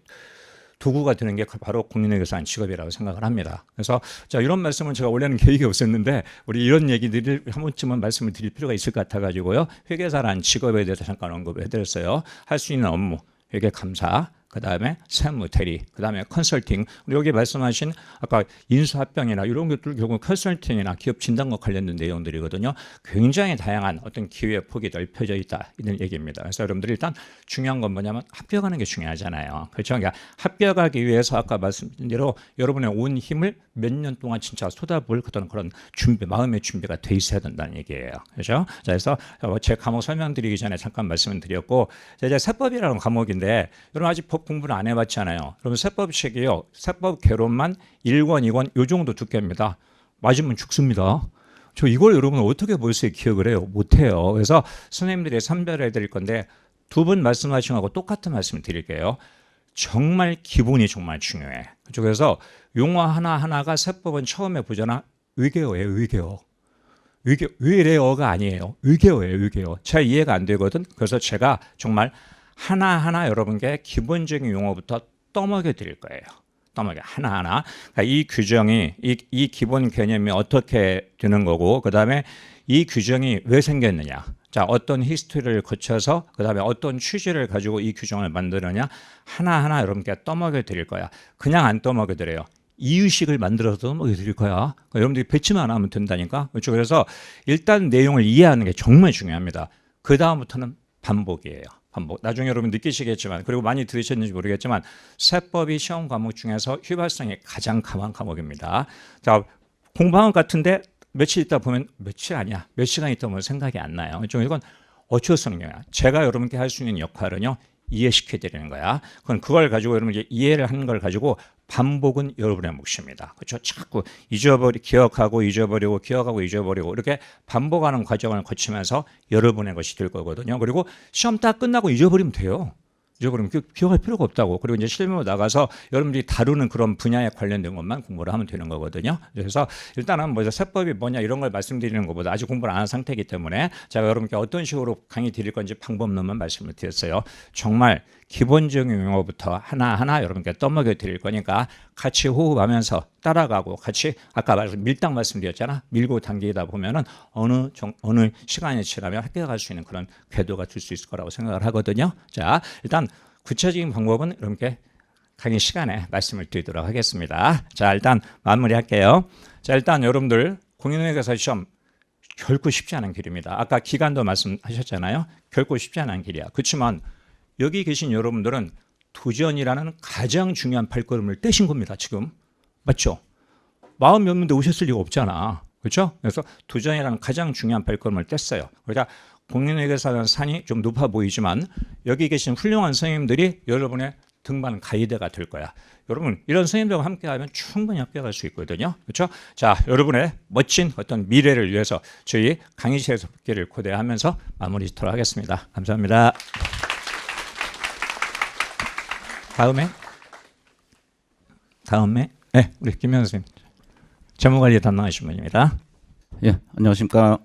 도구가 되는 게 바로 공인회계사라는 직업이라고 생각을 합니다. 그래서 자, 이런 말씀은 제가 원래는 계획이 없었는데 우리 이런 얘기들을 한 번쯤은 말씀을 드릴 필요가 있을 것 같아가지고요. 회계사라는 직업에 대해서 잠깐 언급을 해드렸어요. 할 수 있는 업무, 회계 감사, 그 다음에 세무 대리, 그 다음에 컨설팅. 여기 말씀하신 아까 인수합병이나 이런 것들 결국 컨설팅이나 기업 진단과 관련된 내용들이거든요. 굉장히 다양한 어떤 기회의 폭이 넓혀져 있다 이런 얘기입니다. 그래서 여러분들이 일단 중요한 건 뭐냐면 합격하는 게 중요하잖아요. 그렇죠? 그러니까 합격하기 위해서 아까 말씀드린 대로 여러분의 온 힘을 몇 년 동안 진짜 쏟아부을 그런 준비, 마음의 준비가 돼 있어야 된다는 얘기예요. 그렇죠? 자, 그래서 제 과목 설명드리기 전에 잠깐 말씀을 드렸고, 자, 이제 세법이라는 과목인데 여러분 아직 법 공부를 안 해봤잖아요. 그러면 세법식이요. 세법 개론만 1권, 2권 요 정도 두께입니다. 맞으면 죽습니다. 저 이걸 여러분 어떻게 벌써 기억을 해요? 못해요. 그래서 선생님들이 선별해 드릴 건데 두 분 말씀하신 거하고 똑같은 말씀을 드릴게요. 정말 기본이 정말 중요해. 그래서 용어 하나하나가 세법은 처음에 보잖아. 의계어예요. 의계어. 의례어가 아니에요. 의계어예요. 의계어. 잘 이해가 안 되거든. 그래서 제가 정말 하나하나 여러분께 기본적인 용어부터 떠먹여 드릴 거예요. 떠먹여 하나하나. 그러니까 이 규정이 이 기본 개념이 어떻게 되는 거고 그다음에 이 규정이 왜 생겼느냐. 자, 어떤 히스토리를 거쳐서 그다음에 어떤 취지를 가지고 이 규정을 만드느냐 하나하나 여러분께 떠먹여 드릴 거야. 그냥 안 떠먹여 드려요. 이유식을 만들어서 떠먹여 드릴 거야. 그러니까 여러분들이 배치만 하면 된다니까. 그렇죠? 그래서 일단 내용을 이해하는 게 정말 중요합니다. 그 다음부터는 반복이에요. 반복. 나중에 여러분 느끼시겠지만 그리고 많이 들으셨는지 모르겠지만 세법이 시험 과목 중에서 휘발성이 가장 강한 과목입니다. 자, 공부한 것 같은데 며칠 있다 보면 며칠 아니야. 몇 시간 있다 보면 생각이 안 나요. 이건 어쩔 수 없는 거야. 제가 여러분께 할 수 있는 역할은요. 이해시켜 드리는 거야. 그걸 가지고 여러분 이제 이해를 하는 걸 가지고 반복은 여러분의 몫입니다. 그렇죠? 자꾸 기억하고 잊어버리고 이렇게 반복하는 과정을 거치면서 여러분의 것이 될 거거든요. 그리고 시험 딱 끝나고 잊어버리면 돼요. 잊어버리면 기억할 필요가 없다고. 그리고 이제 실무로 나가서 여러분들이 다루는 그런 분야에 관련된 것만 공부를 하면 되는 거거든요. 그래서 일단은 뭐 세법이 뭐냐 이런 걸 말씀드리는 것보다 아직 공부를 안 한 상태이기 때문에 제가 여러분께 어떤 식으로 강의 드릴 건지 방법론만 말씀을 드렸어요. 정말 기본적인 용어부터 하나하나 여러분께 떠먹여 드릴 거니까 같이 호흡하면서 따라가고 같이 아까 밀당 말씀드렸잖아. 밀고 당기다 보면은 어느 시간이 지나면 합격할 수 있는 그런 궤도가 될 수 있을 거라고 생각을 하거든요. 자, 일단 구체적인 방법은 여러분께 강의 시간에 말씀을 드리도록 하겠습니다. 자, 일단 마무리할게요. 자, 일단 여러분들 공인회계사 시험 결코 쉽지 않은 길입니다. 아까 기간도 말씀하셨잖아요. 결코 쉽지 않은 길이야. 그렇지만 여기 계신 여러분들은 도전이라는 가장 중요한 발걸음을 떼신 겁니다. 지금 맞죠? 마음이 없는데 오셨을 리가 없잖아. 그렇죠? 그래서 도전이라는 가장 중요한 발걸음을 뗐어요. 그러니까 공인회계사라는 산이 좀 높아 보이지만 여기 계신 훌륭한 선생님들이 여러분의 등반 가이드가 될 거야. 여러분 이런 선생님들과 함께하면 충분히 합격할 수 있거든요. 그렇죠? 자, 여러분의 멋진 어떤 미래를 위해서 저희 강의실에서 뵙기를 고대하면서 마무리 짓도록 하겠습니다. 감사합니다. 다음에 네, 우리 김현 선생님 재무관리 담당하신 분입니다. 예, 안녕하십니까.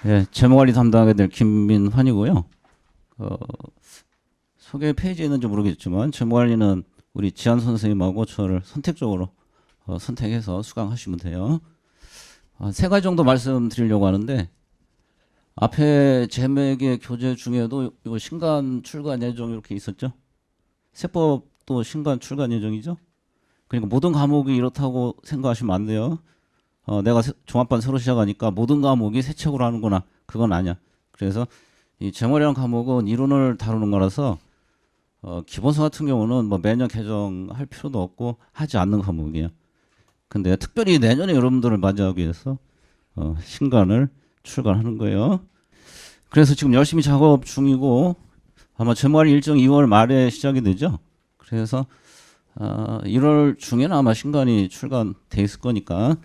예, 재무관리 담당하게 될 김민환이고요. 소개 페이지에 있는지 모르겠지만 재무관리는 우리 지한 선생님하고 저를 선택적으로 선택해서 수강하시면 돼요. 세 가지 정도 말씀드리려고 하는데 앞에 재매계 교재 중에도 이거 신간 출간 예정 이렇게 있었죠. 세법도 신간 출간 예정이죠. 그러니까 모든 과목이 이렇다고 생각하시면 안 돼요. 내가 종합반 새로 시작하니까 모든 과목이 새 책으로 하는구나. 그건 아니야. 그래서 이 재무이라는 과목은 이론을 다루는 거라서 기본서 같은 경우는 뭐 매년 개정할 필요도 없고 하지 않는 과목이에요. 근데 특별히 내년에 여러분들을 맞이하기 위해서 신간을 출간하는 거예요. 그래서 지금 열심히 작업 중이고 아마 재무관리 일정 2월 말에 시작이 되죠. 그래서 1월 중에는 아마 신간이 출간돼 있을 거니까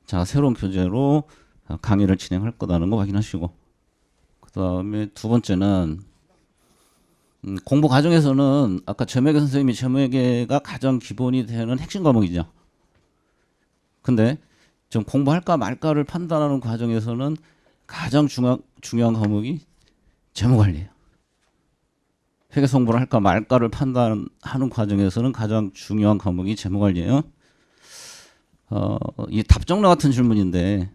자, 새로운 교재로 강의를 진행할 거다는 거 확인하시고, 그 다음에 두 번째는 공부 과정에서는 아까 재무회계 선생님이 재무회계가 가장 기본이 되는 핵심 과목이죠. 근데 좀 공부할까 말까를 판단하는 과정에서는 가장 중요한 과목이 재무관리예요. 회계사 공부를 할까 말까를 판단하는 과정에서는 가장 중요한 과목이 재무관리예요. 이 답정너 같은 질문인데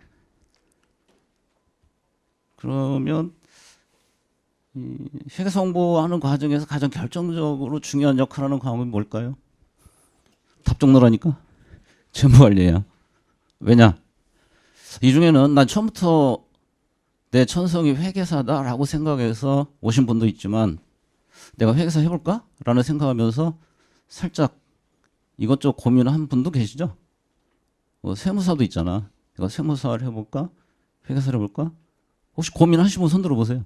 그러면 이 회계사 공부하는 과정에서 가장 결정적으로 중요한 역할을 하는 과목이 뭘까요? 답정너라니까 재무관리예요. 왜냐? 이 중에는 난 처음부터 내 천성이 회계사다라고 생각해서 오신 분도 있지만 내가 회계사 해볼까? 라는 생각하면서 살짝 이것저것 고민한 분도 계시죠? 세무사도 있잖아. 내가 세무사를 해볼까? 회계사를 해볼까? 혹시 고민하신 분 손 들어보세요.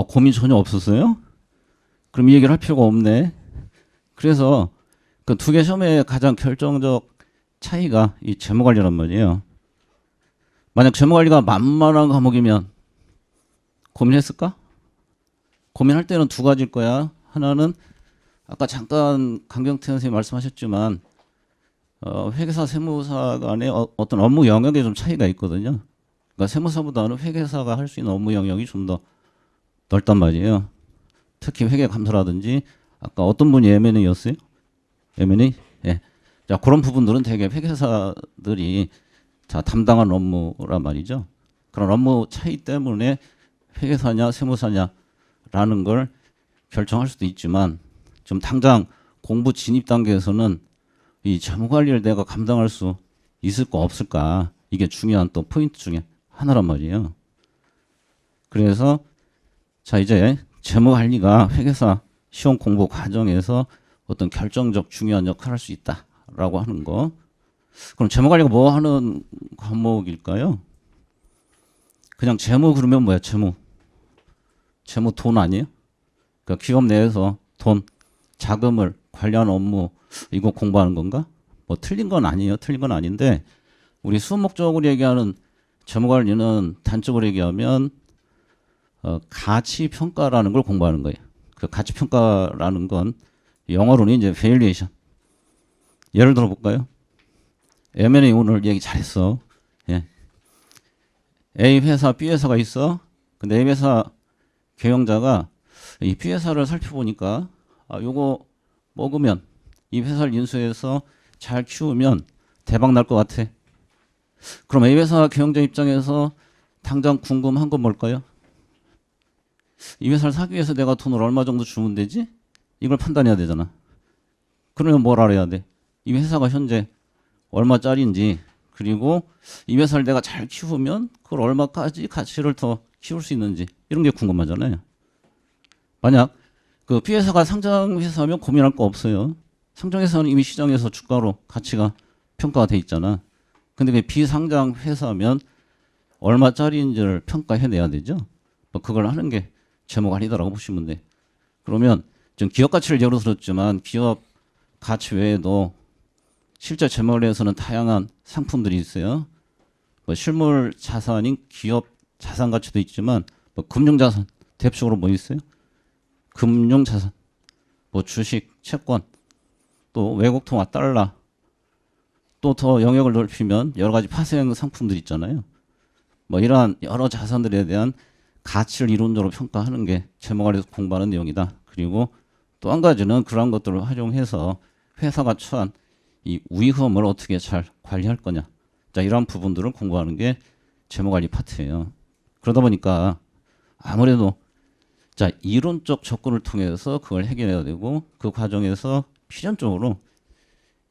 고민 전혀 없었어요? 그럼 이 얘기를 할 필요가 없네. 그래서 그 두 개 시험의 가장 결정적 차이가 이 재무관리란 말이에요. 만약 재무관리가 만만한 과목이면 고민했을까? 고민할 때는 두 가지일 거야. 하나는 아까 잠깐 강경태 선생님이 말씀하셨지만 회계사, 세무사 간의 어떤 업무 영역에 좀 차이가 있거든요. 그러니까 세무사보다는 회계사가 할 수 있는 업무 영역이 좀 더 넓단 말이에요. 특히 회계 감사라든지 아까 어떤 분이 M&A였어요? M&A? 예. 자, 그런 부분들은 되게 회계사들이 자, 담당한 업무란 말이죠. 그런 업무 차이 때문에 회계사냐 세무사냐라는 걸 결정할 수도 있지만 좀 당장 공부 진입 단계에서는 이 재무관리를 내가 감당할 수 있을까 없을까 이게 중요한 또 포인트 중에 하나란 말이에요. 그래서 자 이제 재무관리가 회계사 시험 공부 과정에서 어떤 결정적 중요한 역할을 할 수 있다라고 하는 거. 그럼 재무관리가 뭐 하는 과목일까요? 그냥 재무 그러면 뭐야? 재무 돈 아니에요? 그러니까 기업 내에서 돈, 자금을 관리하는 업무 이거 공부하는 건가? 뭐 틀린 건 아니에요. 틀린 건 아닌데 우리 수업 목적으로 얘기하는 재무관리는 단적으로 얘기하면 가치 평가라는 걸 공부하는 거예요. 그 가치 평가라는 건 영어로는 이제 valuation. 예를 들어 볼까요? M&A 오늘 얘기 잘했어. 예. A 회사, B 회사가 있어. 근데 A 회사 경영자가 이 B 회사를 살펴보니까 요거 먹으면 이 회사를 인수해서 잘 키우면 대박 날 것 같아. 그럼 A 회사 경영자 입장에서 당장 궁금한 건 뭘까요? 이 회사를 사기 위해서 내가 돈을 얼마 정도 주면 되지? 이걸 판단해야 되잖아. 그러면 뭘 알아야 돼? 이 회사가 현재 얼마짜리인지 그리고 이 회사를 내가 잘 키우면 그걸 얼마까지 가치를 더 키울 수 있는지 이런 게 궁금하잖아요. 만약 그 B회사가 상장회사면 고민할 거 없어요. 상장회사는 이미 시장에서 주가로 가치가 평가가 돼 있잖아. 근데 그 비상장회사면 얼마짜리인지를 평가해내야 되죠. 뭐 그걸 하는 게 재무관리다라고 보시면 돼. 그러면 좀 기업 가치를 예로 들었지만 기업 가치 외에도 실제 재무관리에서는 다양한 상품들이 있어요. 뭐 실물 자산인 기업 자산 가치도 있지만 뭐 금융 자산 대표적으로 뭐 있어요? 금융 자산, 뭐 주식, 채권, 또 외국 통화 달러, 또 더 영역을 넓히면 여러 가지 파생 상품들 있잖아요. 뭐 이러한 여러 자산들에 대한 가치를 이론적으로 평가하는 게 재무관리에서 공부하는 내용이다. 그리고 또 한 가지는 그러한 것들을 활용해서 회사가 처한 이 위험을 어떻게 잘 관리할 거냐. 자, 이러한 부분들을 공부하는 게 재무관리 파트예요. 그러다 보니까 아무래도 자, 이론적 접근을 통해서 그걸 해결해야 되고 그 과정에서 필연적으로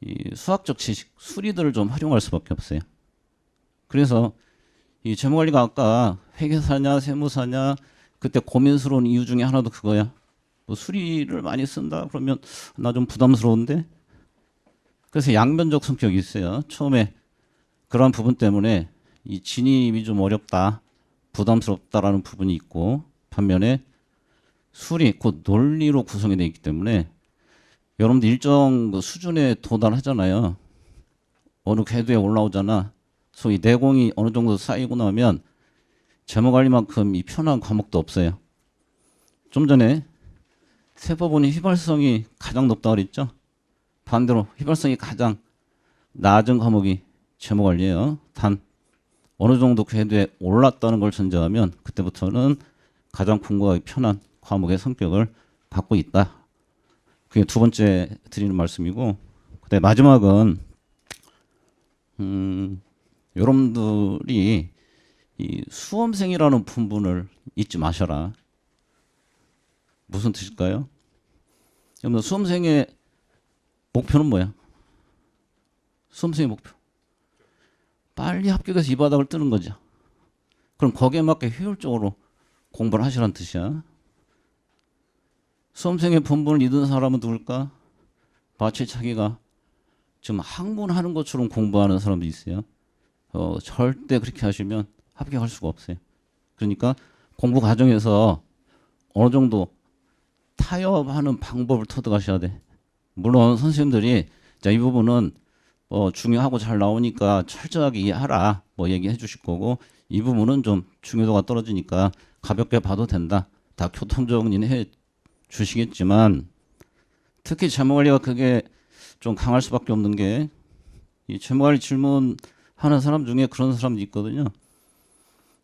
이 수학적 지식, 수리들을 좀 활용할 수밖에 없어요. 그래서 이 재무관리가 아까 회계사냐 세무사냐 그때 고민스러운 이유 중에 하나도 그거야. 뭐 수리를 많이 쓴다 그러면 나 좀 부담스러운데. 그래서 양면적 성격이 있어요. 처음에 그런 부분 때문에 이 진입이 좀 어렵다, 부담스럽다라는 부분이 있고 반면에 수리, 곧 논리로 구성이 되어 있기 때문에 여러분들 일정 그 수준에 도달하잖아요. 어느 궤도에 올라오잖아. 소위 내공이 어느 정도 쌓이고 나면 재무관리만큼 이 편한 과목도 없어요. 좀 전에 세법원이 휘발성이 가장 높다고 그랬죠. 반대로 휘발성이 가장 낮은 과목이 재무관리예요. 단 어느 정도 궤도에 올랐다는 걸 전제하면 그때부터는 가장 공부하기 편한 과목의 성격을 갖고 있다. 그게 두 번째 드리는 말씀이고, 그다음에 마지막은 여러분들이 이 수험생이라는 분분을 잊지 마셔라. 무슨 뜻일까요? 여러분 수험생의 목표는 뭐야? 수험생의 목표. 빨리 합격해서 이 바닥을 뜨는 거죠. 그럼 거기에 맞게 효율적으로 공부를 하시라는 뜻이야. 수험생의 본분을 잊은 사람은 누굴까? 마치 자기가 지금 학문하는 것처럼 공부하는 사람도 있어요. 절대 그렇게 하시면 합격할 수가 없어요. 그러니까 공부 과정에서 어느 정도 타협하는 방법을 터득하셔야 돼. 물론 선생님들이 자, 이 부분은 중요하고 잘 나오니까 철저하게 이해하라 뭐 얘기해 주실 거고, 이 부분은 좀 중요도가 떨어지니까 가볍게 봐도 된다. 다 교통정리는 해 주시겠지만, 특히 재무관리가 그게 좀 강할 수밖에 없는 게, 이 재무관리 질문하는 사람 중에 그런 사람도 있거든요.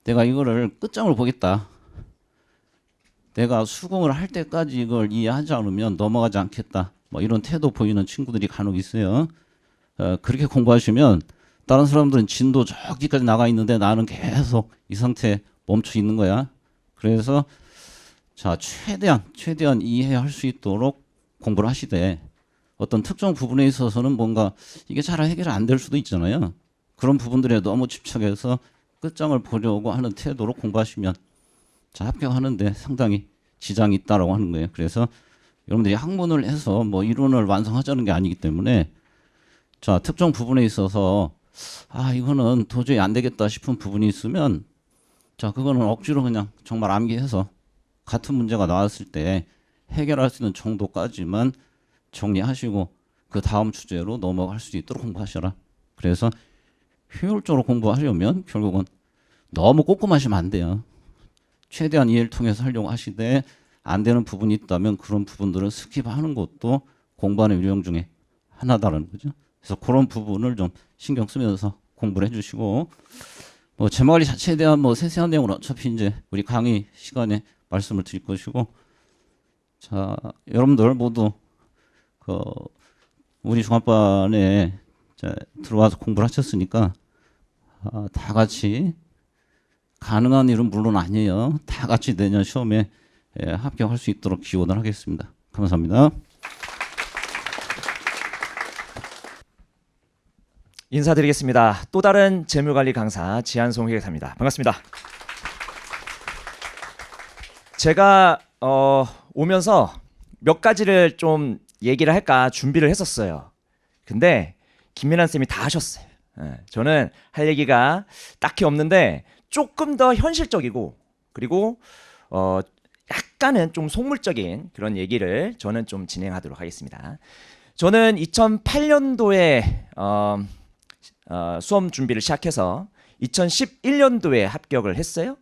내가 이거를 끝장을 보겠다. 내가 수긍을 할 때까지 이걸 이해하지 않으면 넘어가지 않겠다. 뭐 이런 태도 보이는 친구들이 간혹 있어요. 그렇게 공부하시면 다른 사람들은 진도 저기까지 나가 있는데 나는 계속 이 상태에 멈춰 있는 거야. 그래서 자, 최대한 이해할 수 있도록 공부를 하시되, 어떤 특정 부분에 있어서는 뭔가 이게 잘 해결이 안 될 수도 있잖아요. 그런 부분들에 너무 집착해서 끝장을 보려고 하는 태도로 공부하시면 자, 합격하는데 상당히 지장이 있다라고 하는 거예요. 그래서 여러분들이 학문을 해서 뭐 이론을 완성하자는 게 아니기 때문에, 자, 특정 부분에 있어서 이거는 도저히 안 되겠다 싶은 부분이 있으면, 자, 그거는 억지로 그냥 정말 암기해서 같은 문제가 나왔을 때 해결할 수 있는 정도까지만 정리하시고 그 다음 주제로 넘어갈 수 있도록 공부하셔라. 그래서 효율적으로 공부하려면 결국은 너무 꼼꼼하시면 안 돼요. 최대한 이해를 통해서 하려고 하시되, 안 되는 부분이 있다면 그런 부분들은 스킵하는 것도 공부하는 요령 중에 하나다라는 거죠. 그래서 그런 부분을 좀 신경 쓰면서 공부를 해주시고, 뭐 재무관리 자체에 대한 뭐 세세한 내용은 어차피 이제 우리 강의 시간에 말씀을 드릴 것이고, 자, 여러분들 모두 우리 종합반에 들어와서 공부를 하셨으니까 다 같이, 가능한 일은 물론 아니에요. 다 같이 내년 시험에 합격할 수 있도록 기원을 하겠습니다. 감사합니다. 인사드리겠습니다. 또 다른 재무관리 강사 지한송 회계사입니다. 반갑습니다. 제가 오면서 몇 가지를 좀 얘기를 할까 준비를 했었어요. 근데 김민환 쌤이 다 하셨어요. 저는 할 얘기가 딱히 없는데 조금 더 현실적이고, 그리고 약간은 좀 속물적인 그런 얘기를 저는 좀 진행하도록 하겠습니다. 저는 2008년도에 수험 준비를 시작해서 2011년도에 합격을 했어요.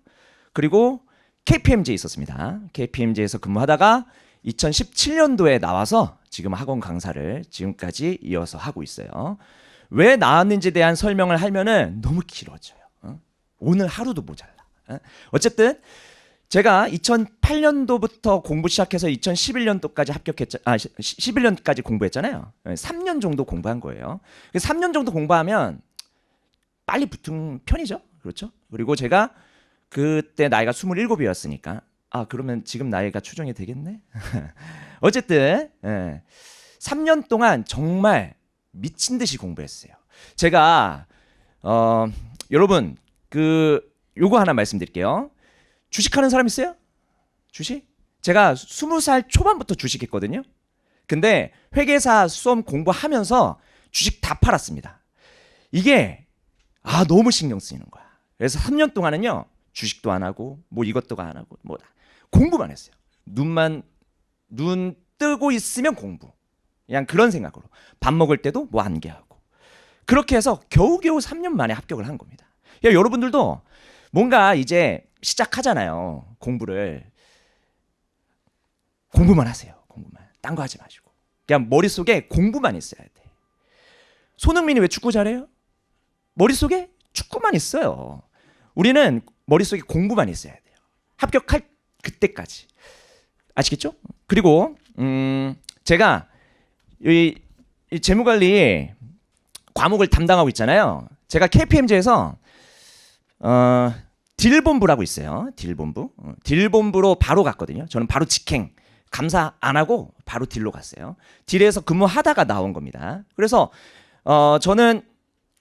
그리고 KPMG에 있었습니다. KPMG에서 근무하다가 2017년도에 나와서 지금 학원 강사를 지금까지 이어서 하고 있어요. 왜 나왔는지에 대한 설명을 하면은 너무 길어져요. 오늘 하루도 모자라. 어쨌든 제가 2008년도부터 공부 시작해서 2011년도까지 11년까지 공부했잖아요. 3년 정도 공부한 거예요. 3년 정도 공부하면 빨리 붙은 편이죠. 그렇죠? 그리고 제가 그때 나이가 27이었으니까 그러면 지금 나이가 추정이 되겠네? 어쨌든 3년 동안 정말 미친 듯이 공부했어요. 제가 여러분 요거 하나 말씀드릴게요. 주식하는 사람 있어요? 주식? 제가 20살 초반부터 주식했거든요. 근데 회계사 수험 공부하면서 주식 다 팔았습니다. 이게 너무 신경 쓰이는 거야. 그래서 3년 동안은요, 주식도 안 하고 뭐 이것도 안 하고 뭐 공부만 했어요. 눈 뜨고 있으면 공부. 그냥 그런 생각으로 밥 먹을 때도 뭐 안개하고, 그렇게 해서 겨우겨우 3년 만에 합격을 한 겁니다. 여러분들도 뭔가 이제 시작하잖아요, 공부를. 공부만 하세요. 공부만. 딴 거 하지 마시고. 그냥 머릿속에 공부만 있어야 돼. 손흥민이 왜 축구 잘해요? 머릿속에 축구만 있어요. 우리는 머릿속에 공부만 있어야 돼요. 합격할 그때까지. 아시겠죠? 그리고 제가 이 재무관리 과목을 담당하고 있잖아요. 제가 KPMG에서 딜본부라고 있어요. 딜본부. 딜본부로 바로 갔거든요. 저는 바로 직행. 감사 안 하고 바로 딜로 갔어요. 딜에서 근무하다가 나온 겁니다. 그래서 저는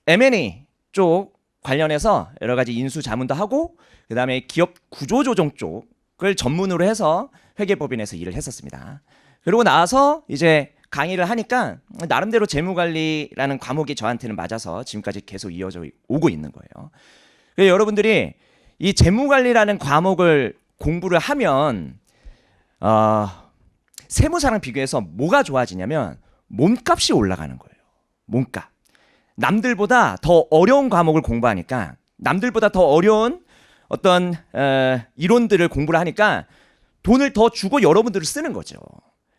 M&A 쪽 관련해서 여러 가지 인수 자문도 하고 그다음에 기업 구조조정 쪽을 전문으로 해서 회계법인에서 일을 했었습니다. 그리고 나서 이제 강의를 하니까 나름대로 재무관리라는 과목이 저한테는 맞아서 지금까지 계속 이어져 오고 있는 거예요. 그래서 여러분들이 이 재무관리라는 과목을 공부를 하면 세무사랑 비교해서 뭐가 좋아지냐면 몸값이 올라가는 거예요. 몸값. 남들보다 더 어려운 과목을 공부하니까 남들보다 더 어려운 어떤 이론들을 공부를 하니까 돈을 더 주고 여러분들을 쓰는 거죠.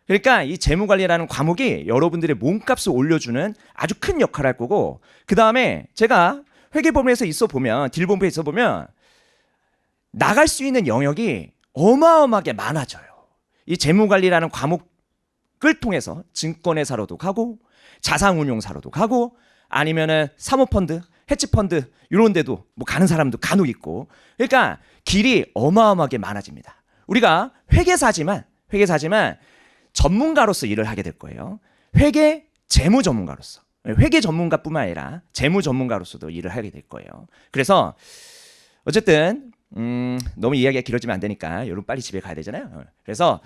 그러니까 이 재무관리라는 과목이 여러분들의 몸값을 올려주는 아주 큰 역할을 할 거고 그 다음에 제가 회계법인에서 있어 보면 딜본부에 있어 보면 나갈 수 있는 영역이 어마어마하게 많아져요. 이 재무관리라는 과목을 통해서 증권회사로도 가고 자산운용사로도 가고 아니면은 사모펀드, 헤지펀드 이런 데도 뭐 가는 사람도 간혹 있고 그러니까 길이 어마어마하게 많아집니다. 우리가 회계사지만 전문가로서 일을 하게 될 거예요. 회계 재무 전문가로서 회계 전문가뿐만 아니라 재무 전문가로서도 일을 하게 될 거예요. 그래서 어쨌든 너무 이야기가 길어지면 안 되니까 여러분 빨리 집에 가야 되잖아요. 그래서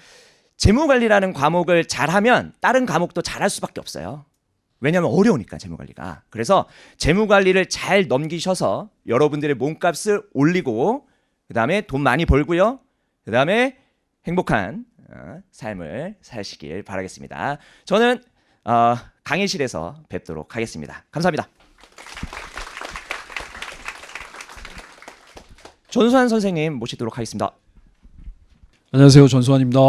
재무관리라는 과목을 잘하면 다른 과목도 잘할 수밖에 없어요. 왜냐하면 어려우니까 재무관리가. 그래서 재무관리를 잘 넘기셔서 여러분들의 몸값을 올리고 그 다음에 돈 많이 벌고요. 그 다음에 행복한 삶을 사시길 바라겠습니다. 저는 강의실에서 뵙도록 하겠습니다. 감사합니다. 전수환 선생님 모시도록 하겠습니다. 안녕하세요. 전수환입니다.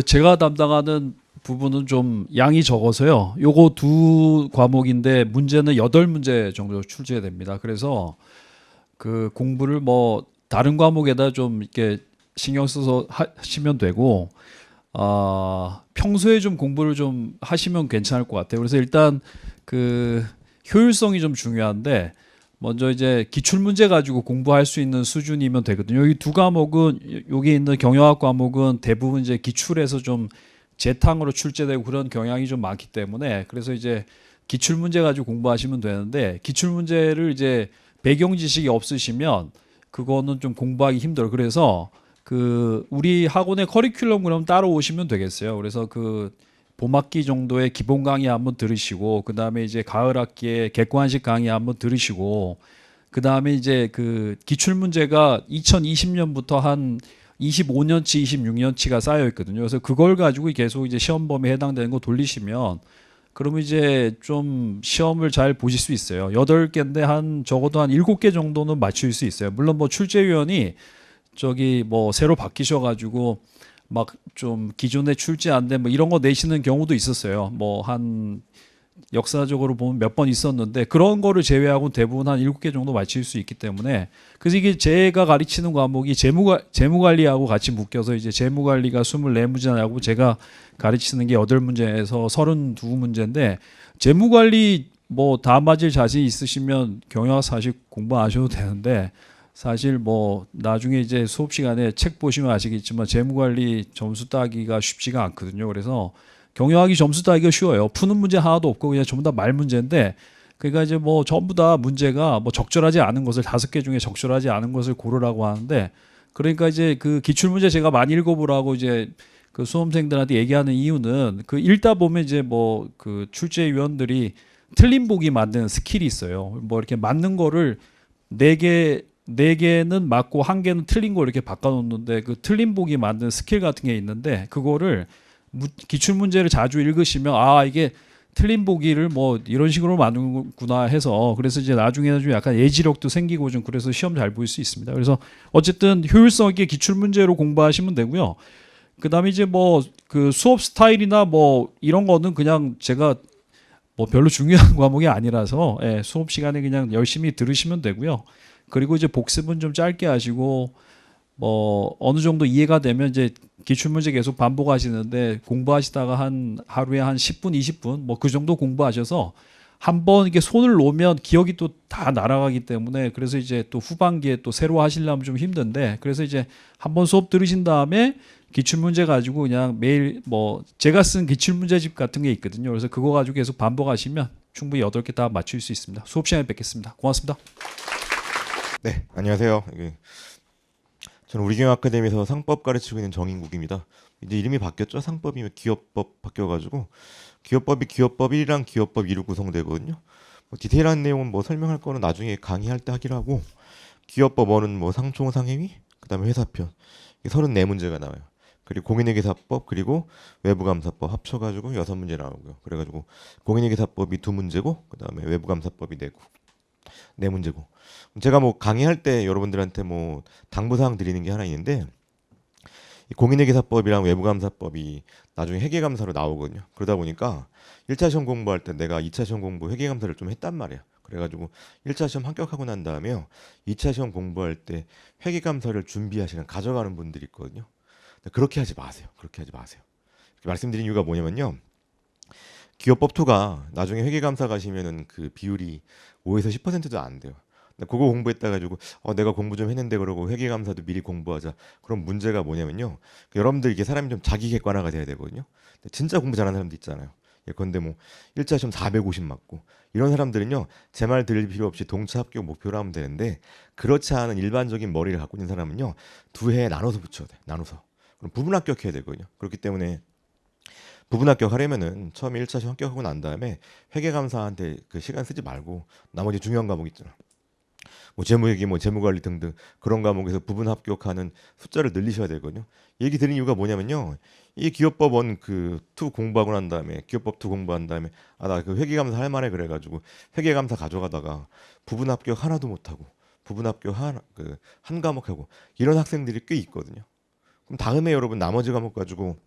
제가 담당하는 부분은 좀 양이 적어서요. 요거 두 과목인데 문제는 8문제 정도 출제됩니다. 그래서 그 공부를 뭐 다른 과목에다 좀 이렇게 신경 써서 하시면 되고 평소에 좀 공부를 좀 하시면 괜찮을 것 같아요. 그래서 일단 그 효율성이 좀 중요한데 먼저 이제 기출 문제 가지고 공부할 수 있는 수준이면 되거든요. 이 두 과목은 여기 있는 경영학 과목은 대부분 이제 기출에서 좀 재탕으로 출제되고 그런 경향이 좀 많기 때문에 그래서 이제 기출 문제 가지고 공부하시면 되는데 기출 문제를 이제 배경 지식이 없으시면 그거는 좀 공부하기 힘들어요. 그래서 그 우리 학원의 커리큘럼 그럼 따로 오시면 되겠어요. 그래서 그 봄학기 정도의 기본 강의 한번 들으시고 그 다음에 이제 가을 학기에 객관식 강의 한번 들으시고 그 다음에 이제 그 기출 문제가 2020년부터 한 25년치, 26년치가 쌓여 있거든요. 그래서 그걸 가지고 계속 이제 시험 범위에 해당되는 거 돌리시면 그러면 이제 좀 시험을 잘 보실 수 있어요. 8개인데 한 적어도 한 7개 정도는 맞출 수 있어요. 물론 뭐 출제위원이 저기 뭐 새로 바뀌셔가지고 막 좀 기존에 출제 안 된 뭐 이런 거 내시는 경우도 있었어요. 뭐 한 역사적으로 보면 몇 번 있었는데 그런 거를 제외하고 대부분 한 7개 정도 맞출 수 있기 때문에 그래서 이게 제가 가르치는 과목이 재무관리하고 같이 묶여서 이제 재무관리가 24문제하고 제가 가르치는 게 8문제에서 32문제인데 재무관리 뭐 다 맞을 자신 있으시면 경영학 사실 공부 안 하셔도 되는데 사실 뭐 나중에 이제 수업 시간에 책 보시면 아시겠지만 재무관리 점수 따기가 쉽지가 않거든요. 그래서 경영학이 점수 따기가 쉬워요. 푸는 문제 하나도 없고 그냥 전부 다 말 문제인데 그러니까 이제 뭐 전부 다 문제가 뭐 적절하지 않은 것을 5개 중에 적절하지 않은 것을 고르라고 하는데 그러니까 이제 그 기출 문제 제가 많이 읽어보라고 이제 그 수험생들한테 얘기하는 이유는 그 읽다 보면 이제 뭐 그 출제위원들이 틀린 보기 만드는 스킬이 있어요. 뭐 이렇게 맞는 거를 4개는 맞고 1개는 틀린 거 이렇게 바꿔놓는데 그 틀린 보기 만드는 스킬 같은 게 있는데 그거를 기출 문제를 자주 읽으시면 아 이게 틀린 보기를 뭐 이런 식으로 만드는구나 해서 그래서 이제 나중에는 좀 약간 예지력도 생기고 좀 그래서 시험 잘 볼 수 있습니다. 그래서 어쨌든 효율성 있게 기출 문제로 공부하시면 되고요. 그다음에 이제 뭐 그 수업 스타일이나 뭐 이런 거는 그냥 제가 뭐 별로 중요한 과목이 아니라서 예, 수업 시간에 그냥 열심히 들으시면 되고요. 그리고 이제 복습은 좀 짧게 하시고 뭐 어느 정도 이해가 되면 이제 기출 문제 계속 반복하시는데 공부하시다가 한 하루에 한 10분, 20분 뭐 그 정도 공부하셔서 한번 이렇게 손을 놓으면 기억이 또 다 날아가기 때문에 그래서 이제 또 후반기에 또 새로 하시려면 좀 힘든데 그래서 이제 한번 수업 들으신 다음에 기출 문제 가지고 그냥 매일 뭐 제가 쓴 기출 문제집 같은 게 있거든요. 그래서 그거 가지고 계속 반복하시면 충분히 8개 다 맞출 수 있습니다. 수업 시간에 뵙겠습니다. 고맙습니다. 네, 안녕하세요. 저는 우리경영 아카데미에서 상법 가르치고 있는 정인국입니다. 이제 이름이 바뀌었죠. 상법이면 기업법 바뀌어가지고 기업법이 기업법 1이랑 기업법 2로 구성되거든요. 뭐 디테일한 내용은 뭐 설명할 거는 나중에 강의할 때 하기로 하고 기업법 1은 뭐 상총 상해위, 그다음에 회사편 34문제가 나와요. 그리고 공인회계사법 그리고 외부감사법 합쳐가지고 6문제 나오고요. 그래가지고 공인회계사법이 2문제고 그다음에 외부감사법이 4문제고 제가 뭐 강의할 때 여러분들한테 뭐 당부사항 드리는 게 하나 있는데 이 공인회계사법이랑 외부감사법이 나중에 회계감사로 나오거든요. 그러다 보니까 1차 시험 공부할 때 내가 2차 시험 공부 회계감사를 좀 했단 말이야. 그래가지고 1차 시험 합격하고 난 다음에요 2차 시험 공부할 때 회계감사를 준비할 시간 가져가는 분들이 있거든요. 근데 그렇게 하지 마세요. 그렇게 하지 마세요. 이렇게 말씀드린 이유가 뭐냐면요. 기업법 2가 나중에 회계감사 가시면은 그 비율이 5에서 10%도 안 돼요. 근데 그거 공부했다 가지고 내가 공부 좀 했는데 그러고 회계감사도 미리 공부하자. 그럼 문제가 뭐냐면요. 여러분들 이게 사람이 좀 자기 객관화가 돼야 되거든요. 근데 진짜 공부 잘하는 사람도 있잖아요. 예컨대 뭐 1차 시험 450 맞고 이런 사람들은요. 제 말 들을 필요 없이 동차 합격 목표로 하면 되는데 그렇지 않은 일반적인 머리를 갖고 있는 사람은요. 2해 나눠서 붙여야 돼. 나눠서. 그럼 부분 합격해야 되거든요. 그렇기 때문에 부분 합격하려면은 처음에 1차 시험 합격하고 난 다음에 회계감사한테 그 시간 쓰지 말고 나머지 중요한 과목 있잖아. 뭐 재무회계, 뭐 재무관리 등등 그런 과목에서 부분 합격하는 숫자를 늘리셔야 되거든요. 얘기 드린 이유가 뭐냐면요. 이 기업법 1 그 2 공부하고 난 다음에 기업법 2 공부한 다음에 나 그 회계감사 할 만해 그래가지고 회계감사 가져가다가 부분 합격 하나도 못하고 부분 합격 한 과목 하고 이런 학생들이 꽤 있거든요. 그럼 다음에 여러분 나머지 과목 가지고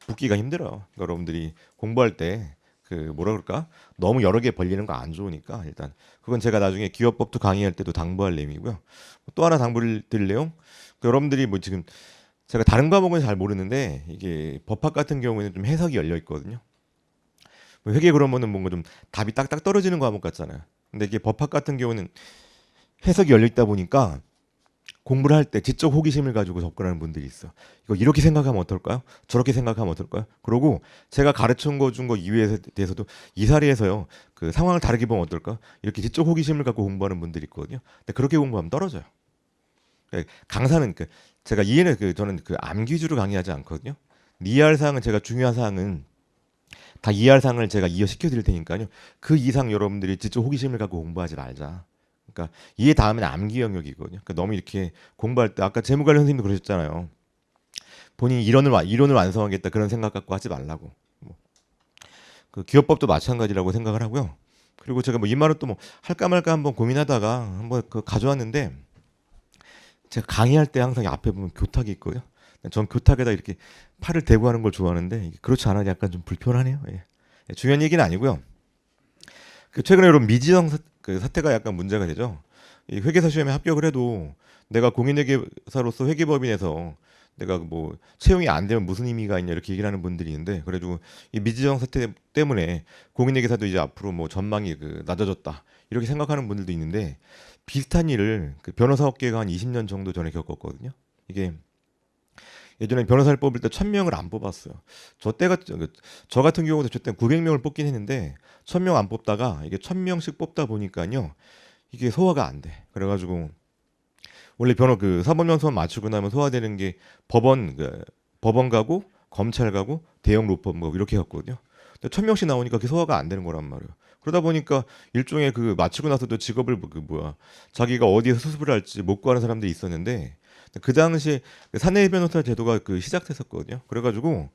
붙기가 힘들어요. 그러니까 여러분들이 공부할 때 그 뭐라 그럴까 너무 여러 개 벌리는 거 안 좋으니까 일단 그건 제가 나중에 기업법도 강의할 때도 당부할 내용이고요. 또 하나 당부를 드릴 내용 여러분들이 뭐 지금 제가 다른 과목은 잘 모르는데 이게 법학 같은 경우에는 좀 해석이 열려 있거든요. 뭐 회계 그러면은 뭔가 좀 답이 딱딱 떨어지는 과목 같잖아요. 근데 이게 법학 같은 경우는 해석이 열려 있다 보니까 공부를 할 때 지적 호기심을 가지고 접근하는 분들이 있어. 이거 이렇게 생각하면 어떨까요? 저렇게 생각하면 어떨까요? 그러고 제가 가르친 거 준 거 이외에 대해서도 이 사례에서요. 그 상황을 다르게 보면 어떨까? 이렇게 지적 호기심을 갖고 공부하는 분들이 있거든요. 근데 그렇게 공부하면 떨어져요. 강사는 제가 이해는 저는 암기 위주로 강의하지 않거든요. 이해할 사항은 제가 중요한 사항은 다 이해할 사항을 제가 이해시켜 드릴 테니까요. 그 이상 여러분들이 지적 호기심을 갖고 공부하지 말자. 그러니까 이해 다음에는 암기 영역이거든요. 그러니까 너무 이렇게 공부할 때 아까 재무관리 선생님도 그러셨잖아요. 본인이 이론을 완성하겠다 그런 생각 갖고 하지 말라고. 그 기업법도 마찬가지라고 생각을 하고요. 그리고 제가 뭐 이 말은 또 뭐 할까 말까 한번 고민하다가 한번 가져왔는데 제가 강의할 때 항상 앞에 보면 교탁이 있거든요. 전 교탁에다 이렇게 팔을 대고 하는 걸 좋아하는데 그렇지 않아서 약간 좀 불편하네요. 예. 중요한 얘기는 아니고요. 최근에 여러분 미지정 사태가 약간 문제가 되죠. 이 회계사 시험에 합격을 해도 내가 공인회계사로서 회계법인에서 내가 뭐 채용이 안 되면 무슨 의미가 있냐 이렇게 얘기를 하는 분들이 있는데 그래가지고 이 미지정 사태 때문에 공인회계사도 이제 앞으로 뭐 전망이 낮아졌다 이렇게 생각하는 분들도 있는데 비슷한 일을 변호사 업계가 한 20년 정도 전에 겪었거든요. 이게 예전에 변호사를 뽑을 때 1000명을 안 뽑았어요. 저 같은 경우도 저 때 900명을 뽑긴 했는데 1000명 안 뽑다가 이게 1000명씩 뽑다 보니까요. 이게 소화가 안 돼. 그래가지고 원래 사법연수원 마치고 나면 소화되는 게 법원 가고 검찰 가고 대형 로펌 가고 이렇게 갔거든요. 근데 1000명씩 나오니까 그게 소화가 안 되는 거란 말이에요. 그러다 보니까 일종의 마치고 나서도 직업을 자기가 어디에서 수습을 할지 못 구하는 사람들이 있었는데 그 당시에 사내 변호사 제도가 시작됐었거든요. 그래가지고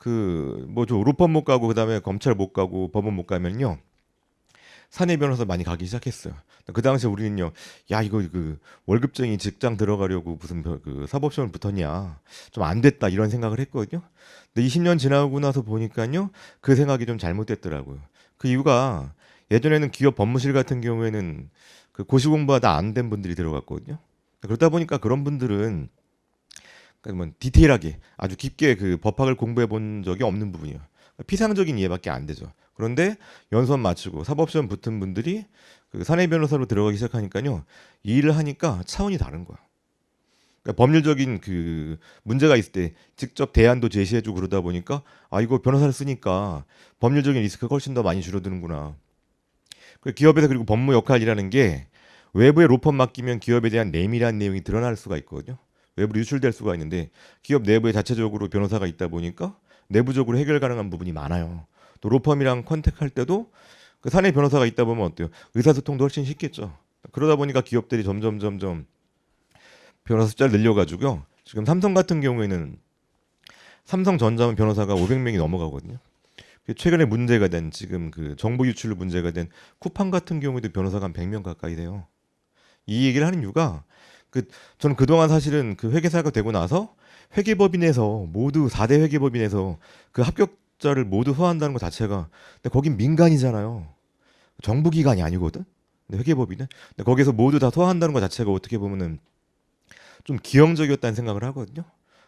그 뭐저 로펌 못 가고 그다음에 검찰 못 가고 법원 못 가면요 사내 변호사 많이 가기 시작했어요. 그 당시에 우리는요, 야 이거 그 월급쟁이 직장 들어가려고 무슨 그 사법시험을 붙었냐, 좀 안 됐다 이런 생각을 했거든요. 근데 20년 지나고 나서 보니까요, 그 생각이 좀 잘못됐더라고요. 그 이유가 예전에는 기업 법무실 같은 경우에는 그 고시 공부하다 안 된 분들이 들어갔거든요. 그러다 보니까 그런 분들은 뭐 디테일하게 아주 깊게 그 법학을 공부해 본 적이 없는 부분이에요. 피상적인 이해밖에 안 되죠. 그런데 연수원 마치고 사법시험 붙은 분들이 그 사내 변호사로 들어가기 시작하니까요, 이 일을 하니까 차원이 다른 거야. 그러니까 법률적인 그 문제가 있을 때 직접 대안도 제시해주고 그러다 보니까 아 이거 변호사를 쓰니까 법률적인 리스크가 훨씬 더 많이 줄어드는구나. 그 기업에서 그리고 법무 역할이라는 게 외부에 로펌 맡기면 기업에 대한 내밀한 내용이 드러날 수가 있거든요. 외부로 유출될 수가 있는데 기업 내부에 자체적으로 변호사가 있다 보니까 내부적으로 해결 가능한 부분이 많아요. 또 로펌이랑 컨택할 때도 그 사내 변호사가 있다 보면 어때요? 의사소통도 훨씬 쉽겠죠. 그러다 보니까 기업들이 점점 변호사 숫자를 늘려가지고요. 지금 삼성 같은 경우에는 삼성전자만 변호사가 500명이 넘어가거든요. 최근에 문제가 된 지금 그 정보 유출로 문제가 된 쿠팡 같은 경우에도 변호사가 한 100명 가까이 돼요. 이 얘기를 하는 이유가 저는 그동안 사실은 그 회계사가 되고 나서 회계법인에서 모두 4대 회계법인에서 그 합격자를 모두 소화한다는 것 자체가, 근데 거긴 민간이잖아요. 정부기관이 아니거든. 근데 회계법인은. 근데 거기서 모두 다 소화한다는 것 자체가 어떻게 보면은 좀 기형적이었다는 생각을 하거든요.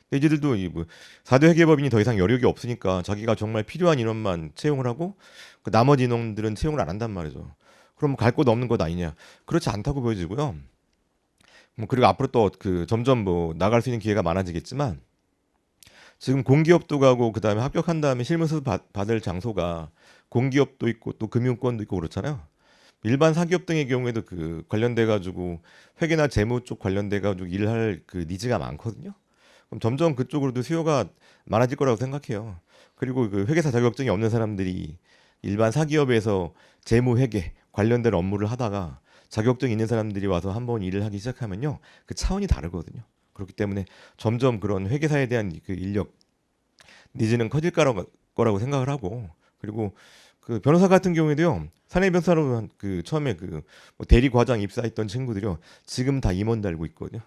근데 이들도 이뭐 4대 회계법인이 더 이상 여력이 없으니까 자기가 정말 필요한 인원만 채용을 하고 그 나머지 인원들은 채용을 안 한단 말이죠. 그럼 갈 곳 없는 것 아니냐? 그렇지 않다고 보여지고요. 뭐 그리고 앞으로 또 그 점점 뭐 나갈 수 있는 기회가 많아지겠지만 지금 공기업도 가고 그다음에 합격한 다음에 실무서 받을 장소가 공기업도 있고 또 금융권도 있고 그렇잖아요. 일반 사기업 등의 경우에도 그 관련돼 가지고 회계나 재무 쪽 관련돼 가지고 일을 할 그 니즈가 많거든요. 그럼 점점 그쪽으로도 수요가 많아질 거라고 생각해요. 그리고 그 회계사 자격증이 없는 사람들이 일반 사기업에서 재무 회계 관련된 업무를 하다가 자격증 있는 사람들이 와서 한번 일을 하기 시작하면요, 그 차원이 다르거든요. 그렇기 때문에 점점 그런 회계사에 대한 그 인력 니즈는 커질 거라고 생각을 하고, 그리고 그 변호사 같은 경우에도요, 사내 변호사로 그 처음에 그뭐 대리 과장 입사했던 친구들이요, 지금 다 임원 달고 있거든요.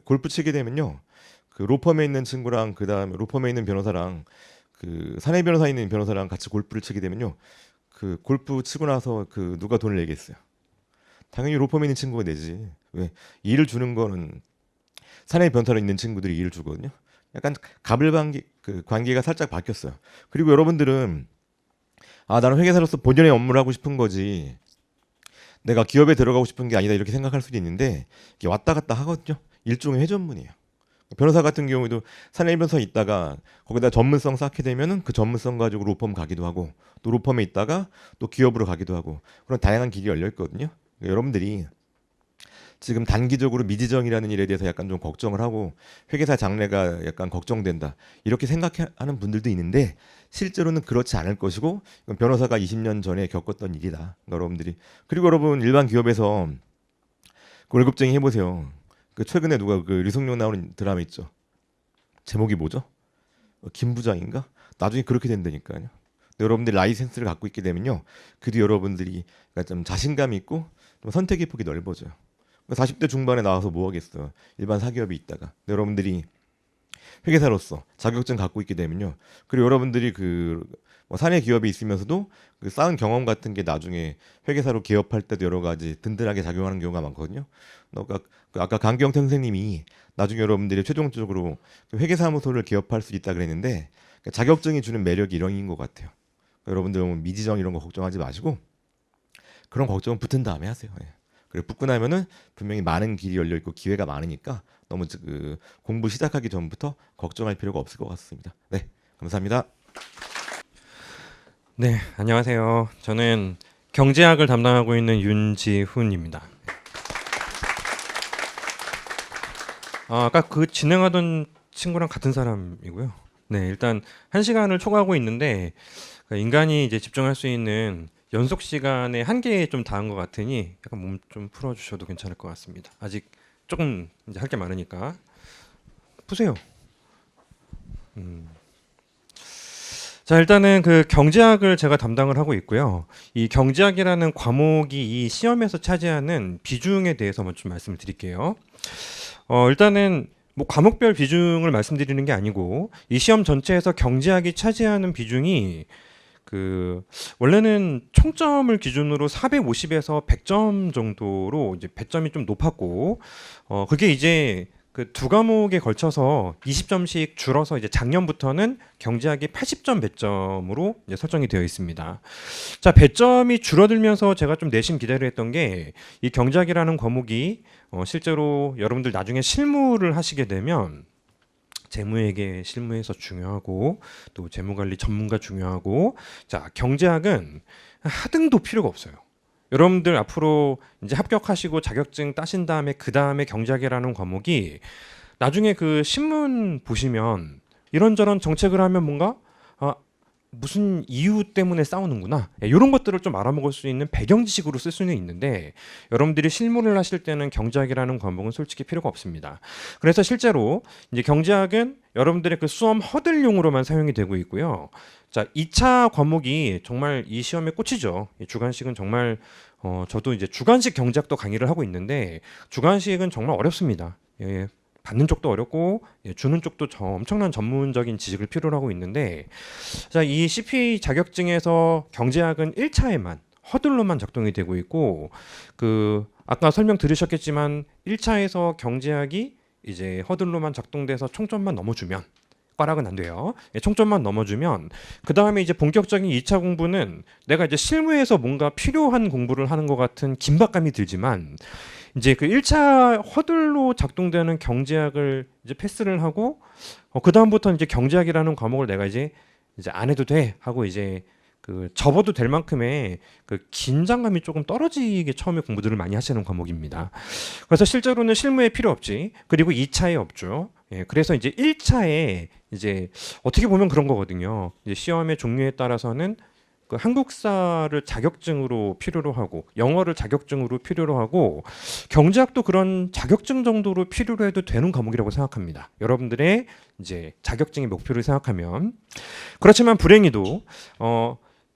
골프 치게 되면요, 그 로펌에 있는 친구랑 그 다음에 로펌에 있는 변호사랑 그 사내 변호사에 있는 변호사랑 같이 골프를 치게 되면요, 그 골프 치고 나서 그 누가 돈을 내겠어요? 당연히 로펌에 있는 친구가 내지. 왜? 일을 주는 거는 사내 변호사로 있는 친구들이 일을 주거든요. 약간 가불관계 그 관계가 살짝 바뀌었어요. 그리고 여러분들은 아 나는 회계사로서 본연의 업무를 하고 싶은 거지 내가 기업에 들어가고 싶은 게 아니다 이렇게 생각할 수도 있는데 이게 왔다 갔다 하거든요. 일종의 회전문이에요. 변호사 같은 경우에도 사내 변호사 있다가 거기다 전문성 쌓게 되면은 그 전문성 가지고 로펌 가기도 하고 또 로펌에 있다가 또 기업으로 가기도 하고 그런 다양한 길이 열려 있거든요. 그러니까 여러분들이 지금 단기적으로 미지정이라는 일에 대해서 약간 좀 걱정을 하고 회계사 장래가 약간 걱정된다 이렇게 생각하는 분들도 있는데 실제로는 그렇지 않을 것이고 이건 변호사가 20년 전에 겪었던 일이다. 여러분들이 그리고 여러분 일반 기업에서 그 월급쟁이 해보세요. 그 최근에 누가 그 류승룡 나오는 드라마 있죠. 제목이 뭐죠? 김 부장인가? 나중에 그렇게 된다니까요. 여러분들이 라이센스를 갖고 있게 되면요, 그 뒤 여러분들이 좀 자신감 있고 좀 선택의 폭이 넓어져요. 40대 중반에 나와서 뭐 하겠어요. 일반 사기업이 있다가 여러분들이 회계사로서 자격증 갖고 있게 되면요. 그리고 여러분들이 그뭐 사내 기업에 있으면서도 그 쌓은 경험 같은 게 나중에 회계사로 개업할 때도 여러 가지 든든하게 작용하는 경우가 많거든요. 아까 강경태 선생님이 나중에 여러분들이 최종적으로 회계사무소를 개업할 수 있다 그랬는데 자격증이 주는 매력이 이런 것 같아요. 여러분들 미지정 이런 거 걱정하지 마시고 그런 걱정은 붙은 다음에 하세요. 예. 그리고 붙고 나면은 분명히 많은 길이 열려 있고 기회가 많으니까 너무 그 공부 시작하기 전부터 걱정할 필요가 없을 것 같습니다. 네, 감사합니다. 네, 안녕하세요. 저는 경제학을 담당하고 있는 윤지훈입니다. 아까 그 진행하던 친구랑 같은 사람이고요. 네, 일단 1시간을 초과하고 있는데 인간이 이제 집중할 수 있는 연속 시간의 한계에 좀 닿은 것 같으니 약간 몸 좀 풀어주셔도 괜찮을 것 같습니다. 아직 조금 이제 할 게 많으니까 푸세요. 자, 일단은 그 경제학을 제가 담당을 하고 있고요. 이 경제학이라는 과목이 이 시험에서 차지하는 비중에 대해서 먼저 좀 말씀을 드릴게요. 일단은 뭐 과목별 비중을 말씀드리는 게 아니고 이 시험 전체에서 경제학이 차지하는 비중이 그 원래는 총점을 기준으로 450에서 100점 정도로 이제 배점이 좀 높았고 그게 이제 그 두 과목에 걸쳐서 20점씩 줄어서 이제 작년부터는 경제학이 80점 배점으로 이제 설정이 되어 있습니다. 자, 배점이 줄어들면서 제가 좀 내심 기대를 했던 게 이 경제학이라는 과목이 실제로 여러분들 나중에 실무를 하시게 되면 재무회계 실무에서 중요하고 또 재무관리 전문가 중요하고 자, 경제학은 하등도 필요가 없어요. 여러분들 앞으로 이제 합격하시고 자격증 따신 다음에 그 다음에 경제학이라는 과목이 나중에 그 신문 보시면 이런저런 정책을 하면 뭔가 무슨 이유 때문에 싸우는구나 이런 것들을 좀 알아먹을 수 있는 배경 지식으로 쓸 수는 있는데 여러분들이 실무를 하실 때는 경제학이라는 과목은 솔직히 필요가 없습니다. 그래서 실제로 이제 경제학은 여러분들의 그 수험 허들용으로만 사용이 되고 있고요. 자, 2차 과목이 정말 이 시험의 꽃이죠. 이 주관식은 정말 저도 이제 주관식 경제학도 강의를 하고 있는데 주관식은 정말 어렵습니다. 예, 받는 쪽도 어렵고 주는 쪽도 엄청난 전문적인 지식을 필요로 하고 있는데 자, 이 CPA 자격증에서 경제학은 1차에만 허들로만 작동이 되고 있고 그 아까 설명 들으셨겠지만 1차에서 경제학이 이제 허들로만 작동돼서 총점만 넘어주면 꽈락은 안 돼요. 총점만 넘어주면 그 다음에 이제 본격적인 2차 공부는 내가 이제 실무에서 뭔가 필요한 공부를 하는 것 같은 긴박감이 들지만 이제 그 1차 허들로 작동되는 경제학을 이제 패스를 하고 그 다음부터는 이제 경제학이라는 과목을 내가 이제 안 해도 돼 하고 이제 그 접어도 될 만큼의 그 긴장감이 조금 떨어지게 처음에 공부들을 많이 하시는 과목입니다. 그래서 실제로는 실무에 필요 없지. 그리고 2차에 없죠. 예, 그래서 이제 1차에 이제 어떻게 보면 그런 거거든요. 이제 시험의 종류에 따라서는 그 한국사를 자격증으로 필요로 하고 영어를 자격증으로 필요로 하고 경제학도 그런 자격증 정도로 필요로 해도 되는 과목이라고 생각합니다. 여러분들의 이제 자격증의 목표를 생각하면 그렇지만 불행히도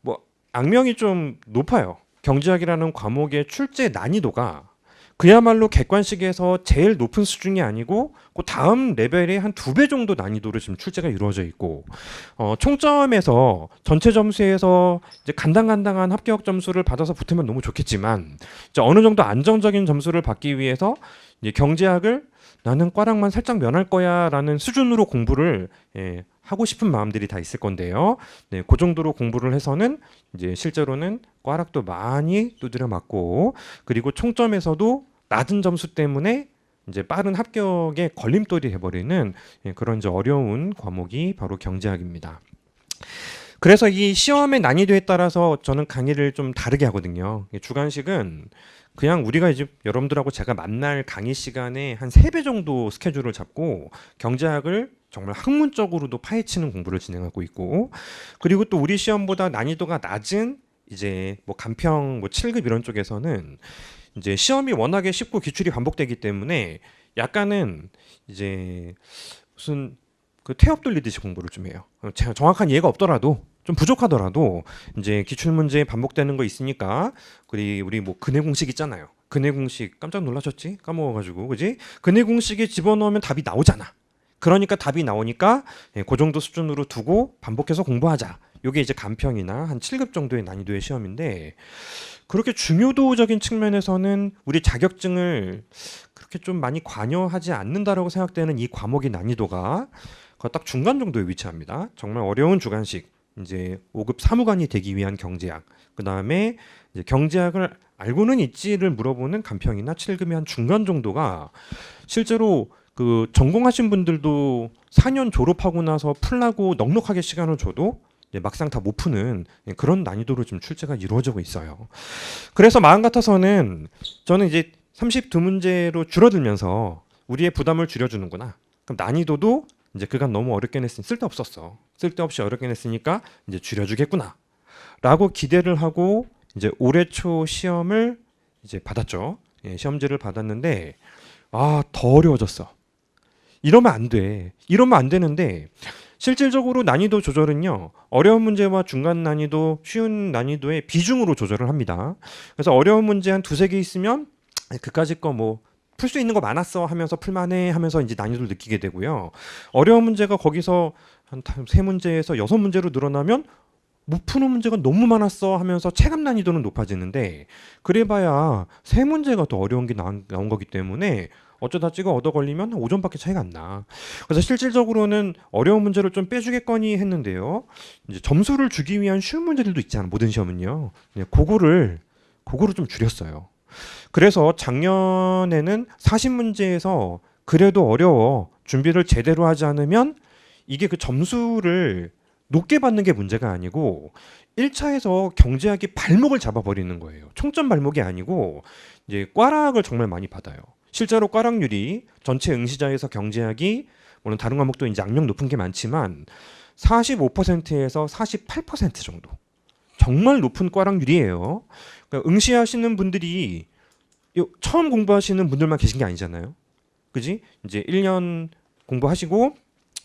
뭐 악명이 좀 높아요. 경제학이라는 과목의 출제 난이도가 그야말로 객관식에서 제일 높은 수준이 아니고 그 다음 레벨의 한 2배 정도 난이도로 지금 출제가 이루어져 있고 총점에서 전체 점수에서 이제 간당간당한 합격 점수를 받아서 붙으면 너무 좋겠지만 이제 어느 정도 안정적인 점수를 받기 위해서 이제 경제학을 나는 꽈락만 살짝 면할 거야라는 수준으로 공부를 하고 싶은 마음들이 다 있을 건데요. 네, 그 정도로 공부를 해서는 이제 실제로는 꽈락도 많이 두드려 맞고 그리고 총점에서도 낮은 점수 때문에 이제 빠른 합격에 걸림돌이 돼버리는 그런 이제 어려운 과목이 바로 경제학입니다. 그래서 이 시험의 난이도에 따라서 저는 강의를 좀 다르게 하거든요. 주관식은 그냥 우리가 이제 여러분들하고 제가 만날 강의 시간에 한 3배 정도 스케줄을 잡고 경제학을 정말 학문적으로도 파헤치는 공부를 진행하고 있고 그리고 또 우리 시험보다 난이도가 낮은 이제 뭐 간평 뭐 7급 이런 쪽에서는 이제 시험이 워낙에 쉽고 기출이 반복되기 때문에 약간은 이제 무슨 그 태엽 돌리듯이 공부를 좀 해요. 제가 정확한 이해가 없더라도 좀 부족하더라도 이제 기출 문제 반복되는 거 있으니까 우리 뭐 근해 공식 있잖아요. 근해 공식 깜짝 놀라셨지? 까먹어가지고 그지? 근해 공식에 집어넣으면 답이 나오잖아. 그러니까 답이 나오니까 그 정도 수준으로 두고 반복해서 공부하자. 요게 이제 간평이나 한 7급 정도의 난이도의 시험인데 그렇게 중요도적인 측면에서는 우리 자격증을 그렇게 좀 많이 관여하지 않는다라고 생각되는 이 과목의 난이도가 딱 중간 정도에 위치합니다. 정말 어려운 주관식, 이제 5급 사무관이 되기 위한 경제학, 그 다음에 이제 경제학을 알고는 있지를 물어보는 간평이나 7급의 한 중간 정도가 실제로 그 전공하신 분들도 4년 졸업하고 나서 풀라고 넉넉하게 시간을 줘도 막상 다 못 푸는 그런 난이도로 지금 출제가 이루어지고 있어요. 그래서 마음 같아서는 저는 이제 32문제로 줄어들면서 우리의 부담을 줄여주는구나. 그럼 난이도도 이제 그간 너무 어렵게 냈으니 쓸데없었어. 쓸데없이 어렵게 냈으니까 이제 줄여주겠구나. 라고 기대를 하고 이제 올해 초 시험을 이제 받았죠. 시험지를 받았는데 더 어려워졌어. 이러면 안 돼. 이러면 안 되는데 실질적으로 난이도 조절은요, 어려운 문제와 중간 난이도, 쉬운 난이도의 비중으로 조절을 합니다. 그래서 어려운 문제 한 두세 개 있으면 그까짓 거 뭐 풀 수 있는 거 많았어 하면서 풀만해 하면서 이제 난이도를 느끼게 되고요. 어려운 문제가 거기서 한 세 문제에서 여섯 문제로 늘어나면 못 푸는 문제가 너무 많았어 하면서 체감 난이도는 높아지는데, 그래봐야 세 문제가 더 어려운 게 나온 거기 때문에 어쩌다 찍어 얻어 걸리면 5점밖에 차이가 안 나. 그래서 실질적으로는 어려운 문제를 좀 빼주겠거니 했는데요. 이제 점수를 주기 위한 쉬운 문제들도 있잖아. 모든 시험은요. 그거를 좀 줄였어요. 그래서 작년에는 40문제에서 그래도 어려워 준비를 제대로 하지 않으면 이게 그 점수를 높게 받는 게 문제가 아니고 1차에서 경제학이 발목을 잡아버리는 거예요. 총점 발목이 아니고 이제 꽈락을 정말 많이 받아요. 실제로 꽈락률이 전체 응시자에서 경제학이 물론 다른 과목도 이제 악명 높은 게 많지만 45%에서 48% 정도. 정말 높은 꽈락률이에요. 그러니까 응시하시는 분들이 처음 공부하시는 분들만 계신 게 아니잖아요. 그지? 이제 1년 공부하시고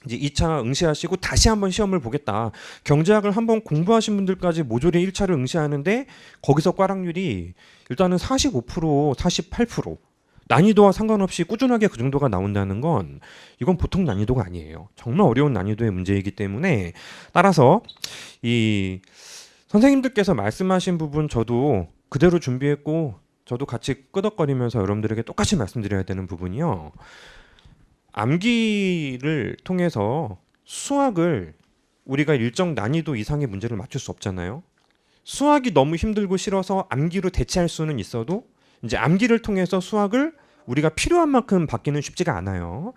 이제 2차 응시하시고 다시 한번 시험을 보겠다. 경제학을 한번 공부하신 분들까지 모조리 1차를 응시하는데 거기서 꽈락률이 일단은 45%, 48%. 난이도와 상관없이 꾸준하게 그 정도가 나온다는 건 이건 보통 난이도가 아니에요. 정말 어려운 난이도의 문제이기 때문에 따라서 이 선생님들께서 말씀하신 부분 저도 그대로 준비했고 저도 같이 끄덕거리면서 여러분들에게 똑같이 말씀드려야 되는 부분이요. 암기를 통해서 수학을 우리가 일정 난이도 이상의 문제를 맞출 수 없잖아요. 수학이 너무 힘들고 싫어서 암기로 대체할 수는 있어도 이제 암기를 통해서 수학을 우리가 필요한 만큼 받기는 쉽지가 않아요.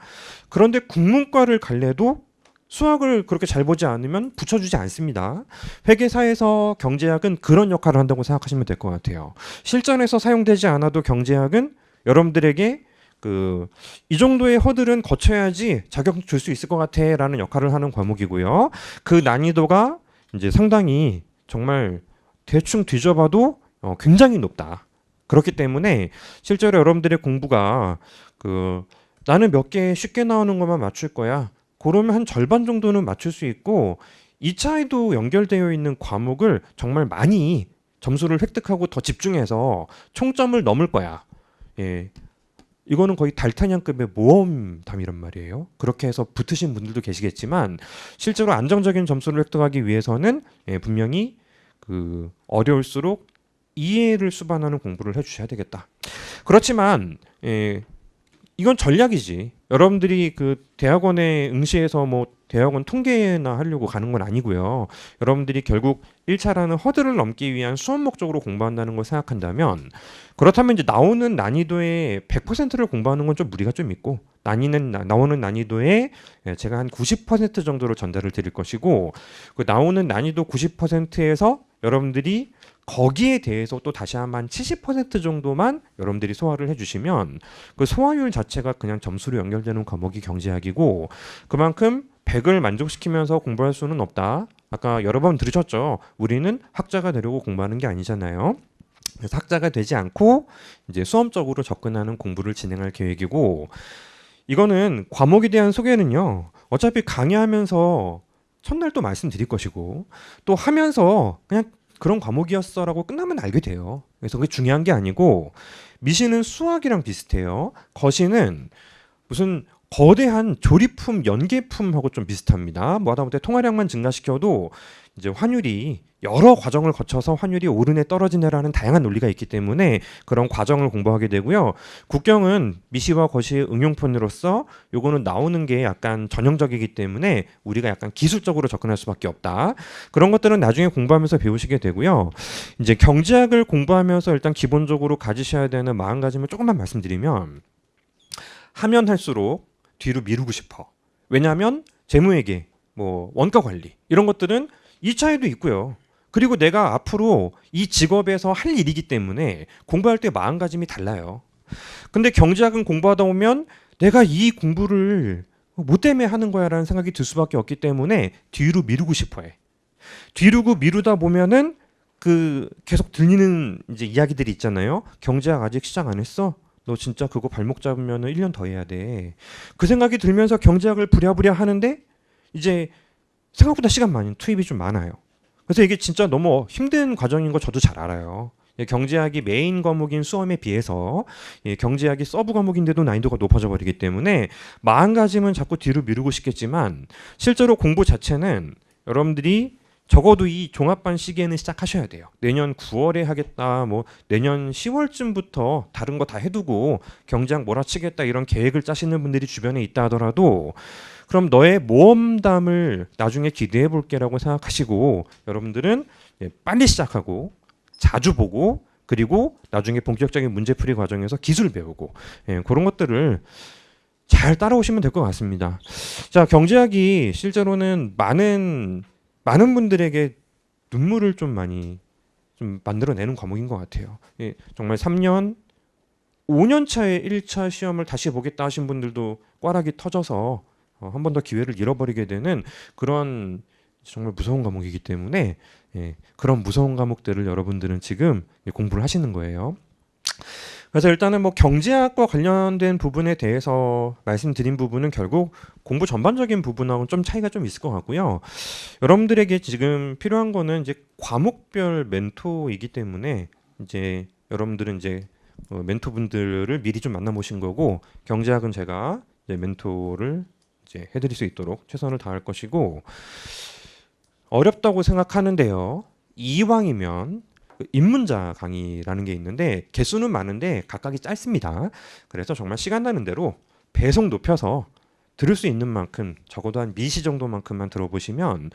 그런데 국문과를 갈래도 수학을 그렇게 잘 보지 않으면 붙여주지 않습니다. 회계사에서 경제학은 그런 역할을 한다고 생각하시면 될 것 같아요. 실전에서 사용되지 않아도 경제학은 여러분들에게 이 정도의 허들은 거쳐야지 자격 줄 수 있을 것 같아라는 역할을 하는 과목이고요. 그 난이도가 이제 상당히 정말 대충 뒤져봐도 굉장히 높다. 그렇기 때문에 실제로 여러분들의 공부가 나는 몇 개 쉽게 나오는 것만 맞출 거야. 그러면 한 절반 정도는 맞출 수 있고 2차에도 연결되어 있는 과목을 정말 많이 점수를 획득하고 더 집중해서 총점을 넘을 거야. 예. 이거는 거의 달타냥급의 모험담이란 말이에요. 그렇게 해서 붙으신 분들도 계시겠지만 실제로 안정적인 점수를 획득하기 위해서는 분명히 어려울수록 이해를 수반하는 공부를 해주셔야 되겠다. 그렇지만 이건 전략이지. 여러분들이 대학원에 응시해서 뭐 대학원 통계나 하려고 가는 건 아니고요. 여러분들이 결국 1차라는 허들을 넘기 위한 수업 목적으로 공부한다는 걸 생각한다면 그렇다면 이제 나오는 난이도의 100%를 공부하는 건 좀 무리가 좀 있고 나오는 난이도에 제가 한 90% 정도를 전달을 드릴 것이고 그 나오는 난이도 90%에서 여러분들이 거기에 대해서 또 다시 한 70% 정도만 여러분들이 소화를 해주시면 그 소화율 자체가 그냥 점수로 연결되는 과목이 경제학이고 그만큼 100을 만족시키면서 공부할 수는 없다. 아까 여러 번 들으셨죠? 우리는 학자가 되려고 공부하는 게 아니잖아요. 그래서 학자가 되지 않고 이제 수험적으로 접근하는 공부를 진행할 계획이고 이거는 과목에 대한 소개는요. 어차피 강의하면서 첫날 또 말씀드릴 것이고 또 하면서 그냥 그런 과목이었어라고 끝나면 알게 돼요. 그래서 그게 중요한 게 아니고 미시는 수학이랑 비슷해요. 거시는 무슨 거대한 조립품, 연계품하고 좀 비슷합니다. 뭐 하다못해 통화량만 증가시켜도 이제 환율이 여러 과정을 거쳐서 환율이 오르네 떨어지네라는 다양한 논리가 있기 때문에 그런 과정을 공부하게 되고요. 국경은 미시와 거시의 응용편으로서 요거는 나오는 게 약간 전형적이기 때문에 우리가 약간 기술적으로 접근할 수밖에 없다. 그런 것들은 나중에 공부하면서 배우시게 되고요. 이제 경제학을 공부하면서 일단 기본적으로 가지셔야 되는 마음가짐을 조금만 말씀드리면 하면 할수록 뒤로 미루고 싶어. 왜냐하면 재무회계, 뭐 원가 관리 이런 것들은 2차에도 있고요. 그리고 내가 앞으로 이 직업에서 할 일이기 때문에 공부할 때 마음가짐이 달라요. 근데 경제학은 공부하다 보면 내가 이 공부를 뭐 때문에 하는 거야라는 생각이 들 수밖에 없기 때문에 뒤로 미루고 싶어해. 뒤로 미루다 보면은 계속 들리는 이제 이야기들이 있잖아요. 경제학 아직 시작 안 했어? 너 진짜 그거 발목 잡으면 1년 더 해야 돼. 그 생각이 들면서 경제학을 부랴부랴 하는데 이제 생각보다 시간 많이 투입이 좀 많아요. 그래서 이게 진짜 너무 힘든 과정인 거 저도 잘 알아요. 경제학이 메인 과목인 수험에 비해서 경제학이 서브 과목인데도 난이도가 높아져 버리기 때문에 마음가짐은 자꾸 뒤로 미루고 싶겠지만 실제로 공부 자체는 여러분들이 적어도 이 종합반 시기에는 시작하셔야 돼요. 내년 9월에 하겠다, 뭐 내년 10월쯤부터 다른 거 다 해두고 경제학 몰아치겠다 이런 계획을 짜시는 분들이 주변에 있다 하더라도 그럼 너의 모험담을 나중에 기대해 볼게라고 생각하시고 여러분들은 빨리 시작하고 자주 보고 그리고 나중에 본격적인 문제풀이 과정에서 기술 배우고 그런 것들을 잘 따라오시면 될 것 같습니다. 자, 경제학이 실제로는 많은 분들에게 눈물을 좀 많이 좀 만들어내는 과목인 것 같아요. 정말 3년, 5년 차에 1차 시험을 다시 보겠다 하신 분들도 꽈락이 터져서 한 번 더 기회를 잃어버리게 되는 그런 정말 무서운 과목이기 때문에 그런 무서운 과목들을 여러분들은 지금 공부를 하시는 거예요. 그래서 일단은 뭐 경제학과 관련된 부분에 대해서 말씀드린 부분은 결국 공부 전반적인 부분하고는 좀 차이가 좀 있을 것 같고요. 여러분들에게 지금 필요한 거는 이제 과목별 멘토이기 때문에 이제 여러분들은 이제 멘토분들을 미리 좀 만나보신 거고 경제학은 제가 이제 멘토를 이제 해드릴 수 있도록 최선을 다할 것이고 어렵다고 생각하는데요. 이왕이면 입문자 강의라는 게 있는데 개수는 많은데 각각이 짧습니다. 그래서 정말 시간 나는 대로 배속 높여서 들을 수 있는 만큼 적어도 한 미시 정도만큼만 들어보시면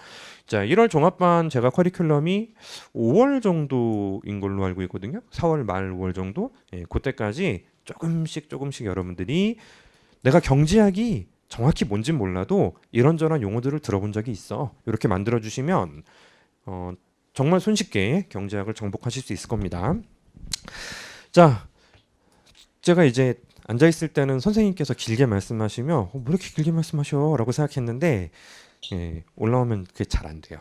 자 1월 종합반 제가 커리큘럼이 5월 정도인 걸로 알고 있거든요. 4월 말 5월 정도 그때까지 조금씩 여러분들이 내가 경제학이 정확히 뭔진 몰라도 이런저런 용어들을 들어본 적이 있어. 이렇게 만들어주시면 정말 손쉽게 경제학을 정복하실 수 있을 겁니다. 자, 제가 이제 앉아있을 때는 선생님께서 길게 말씀하시면 왜 이렇게 길게 말씀하셔? 라고 생각했는데 올라오면 그게 잘 안 돼요.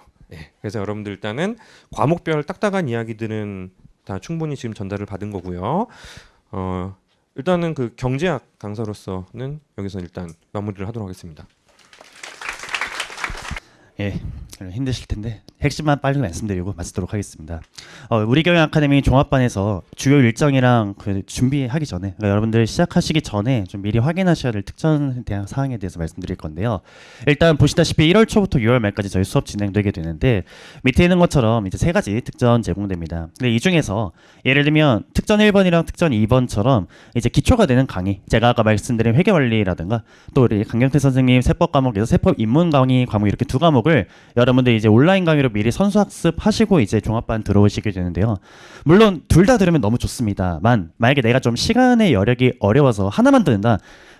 그래서 여러분들 일단은 과목별 딱딱한 이야기들은 다 충분히 지금 전달을 받은 거고요. 일단은 그 경제학 강사로서는 여기서 일단 마무리를 하도록 하겠습니다. 예, 힘드실 텐데 핵심만 빨리 말씀드리고 마치도록 하겠습니다. 우리 경영 아카데미 종합반에서 주요 일정이랑 그 준비하기 전에 그러니까 여러분들 시작하시기 전에 좀 미리 확인하셔야 될 특전에 대한 사항에 대해서 말씀드릴 건데요. 일단 보시다시피 1월 초부터 6월 말까지 저희 수업 진행되게 되는데 밑에 있는 것처럼 이제 3가지 특전 제공됩니다. 근데 이 중에서 예를 들면 특전 1번이랑 특전 2번처럼 이제 기초가 되는 강의, 제가 아까 말씀드린 회계원리라든가 또 우리 강경태 선생님 세법 과목에서 세법 입문 강의 과목 이렇게 2과목을 여러분들 이제 온라인 강의로 미리 선수학습하시고 이제 종합반 들어오시게 되는데요. 물론 둘 다 들으면 너무 좋습니다만 만약에 내가 좀 시간의 여력이 어려워서 하나만 듣는다.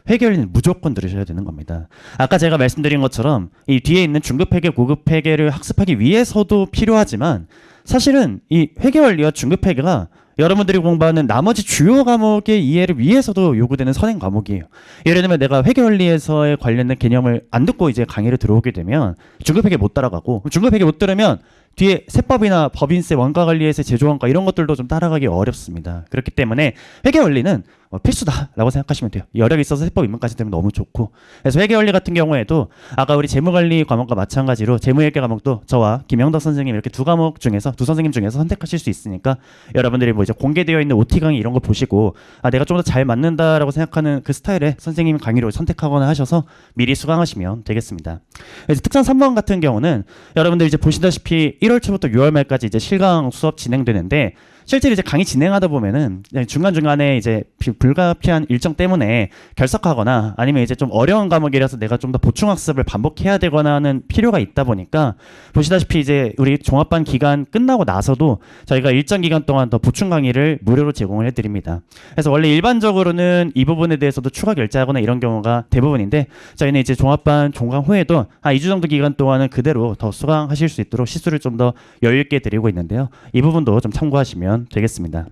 회계원리는 무조건 들으셔야 되는 겁니다. 아까 제가 말씀드린 것처럼 이 뒤에 있는 중급 회계, 고급 회계를 학습하기 위해서도 필요하지만 사실은 이 회계원리와 중급 회계가 여러분들이 공부하는 나머지 주요 과목의 이해를 위해서도 요구되는 선행 과목이에요. 예를 들면 내가 회계원리에서의 관련된 개념을 안 듣고 이제 강의를 들어오게 되면 중급회계 못 따라가고 중급회계 못 들으면 뒤에 세법이나 법인세, 원가관리에서 제조원가 이런 것들도 좀 따라가기 어렵습니다. 그렇기 때문에 회계원리는 필수다라고 생각하시면 돼요. 여력이 있어서 세법 입문까지 되면 너무 좋고 그래서 회계원리 같은 경우에도 아까 우리 재무관리 과목과 마찬가지로 재무회계 과목도 저와 김영덕 선생님 이렇게 두 선생님 중에서 선택하실 수 있으니까 여러분들이 뭐 이제 공개되어 있는 OT 강의 이런 거 보시고 내가 좀 더 잘 맞는다라고 생각하는 그 스타일의 선생님 강의로 선택하거나 하셔서 미리 수강하시면 되겠습니다. 그래서 특전 3번 같은 경우는 여러분들 이제 보시다시피 1월 초부터 6월 말까지 이제 실강 수업 진행되는데 실제로 이제 강의 진행하다 보면은 중간중간에 이제 불가피한 일정 때문에 결석하거나 아니면 이제 좀 어려운 과목이라서 내가 좀 더 보충학습을 반복해야 되거나 하는 필요가 있다 보니까 보시다시피 이제 우리 종합반 기간 끝나고 나서도 저희가 일정 기간 동안 더 보충 강의를 무료로 제공을 해드립니다. 그래서 원래 일반적으로는 이 부분에 대해서도 추가 결제하거나 이런 경우가 대부분인데 저희는 이제 종합반 종강 후에도 한 2주 정도 기간 동안은 그대로 더 수강하실 수 있도록 시수를 좀 더 여유 있게 드리고 있는데요. 이 부분도 좀 참고하시면 되겠습니다.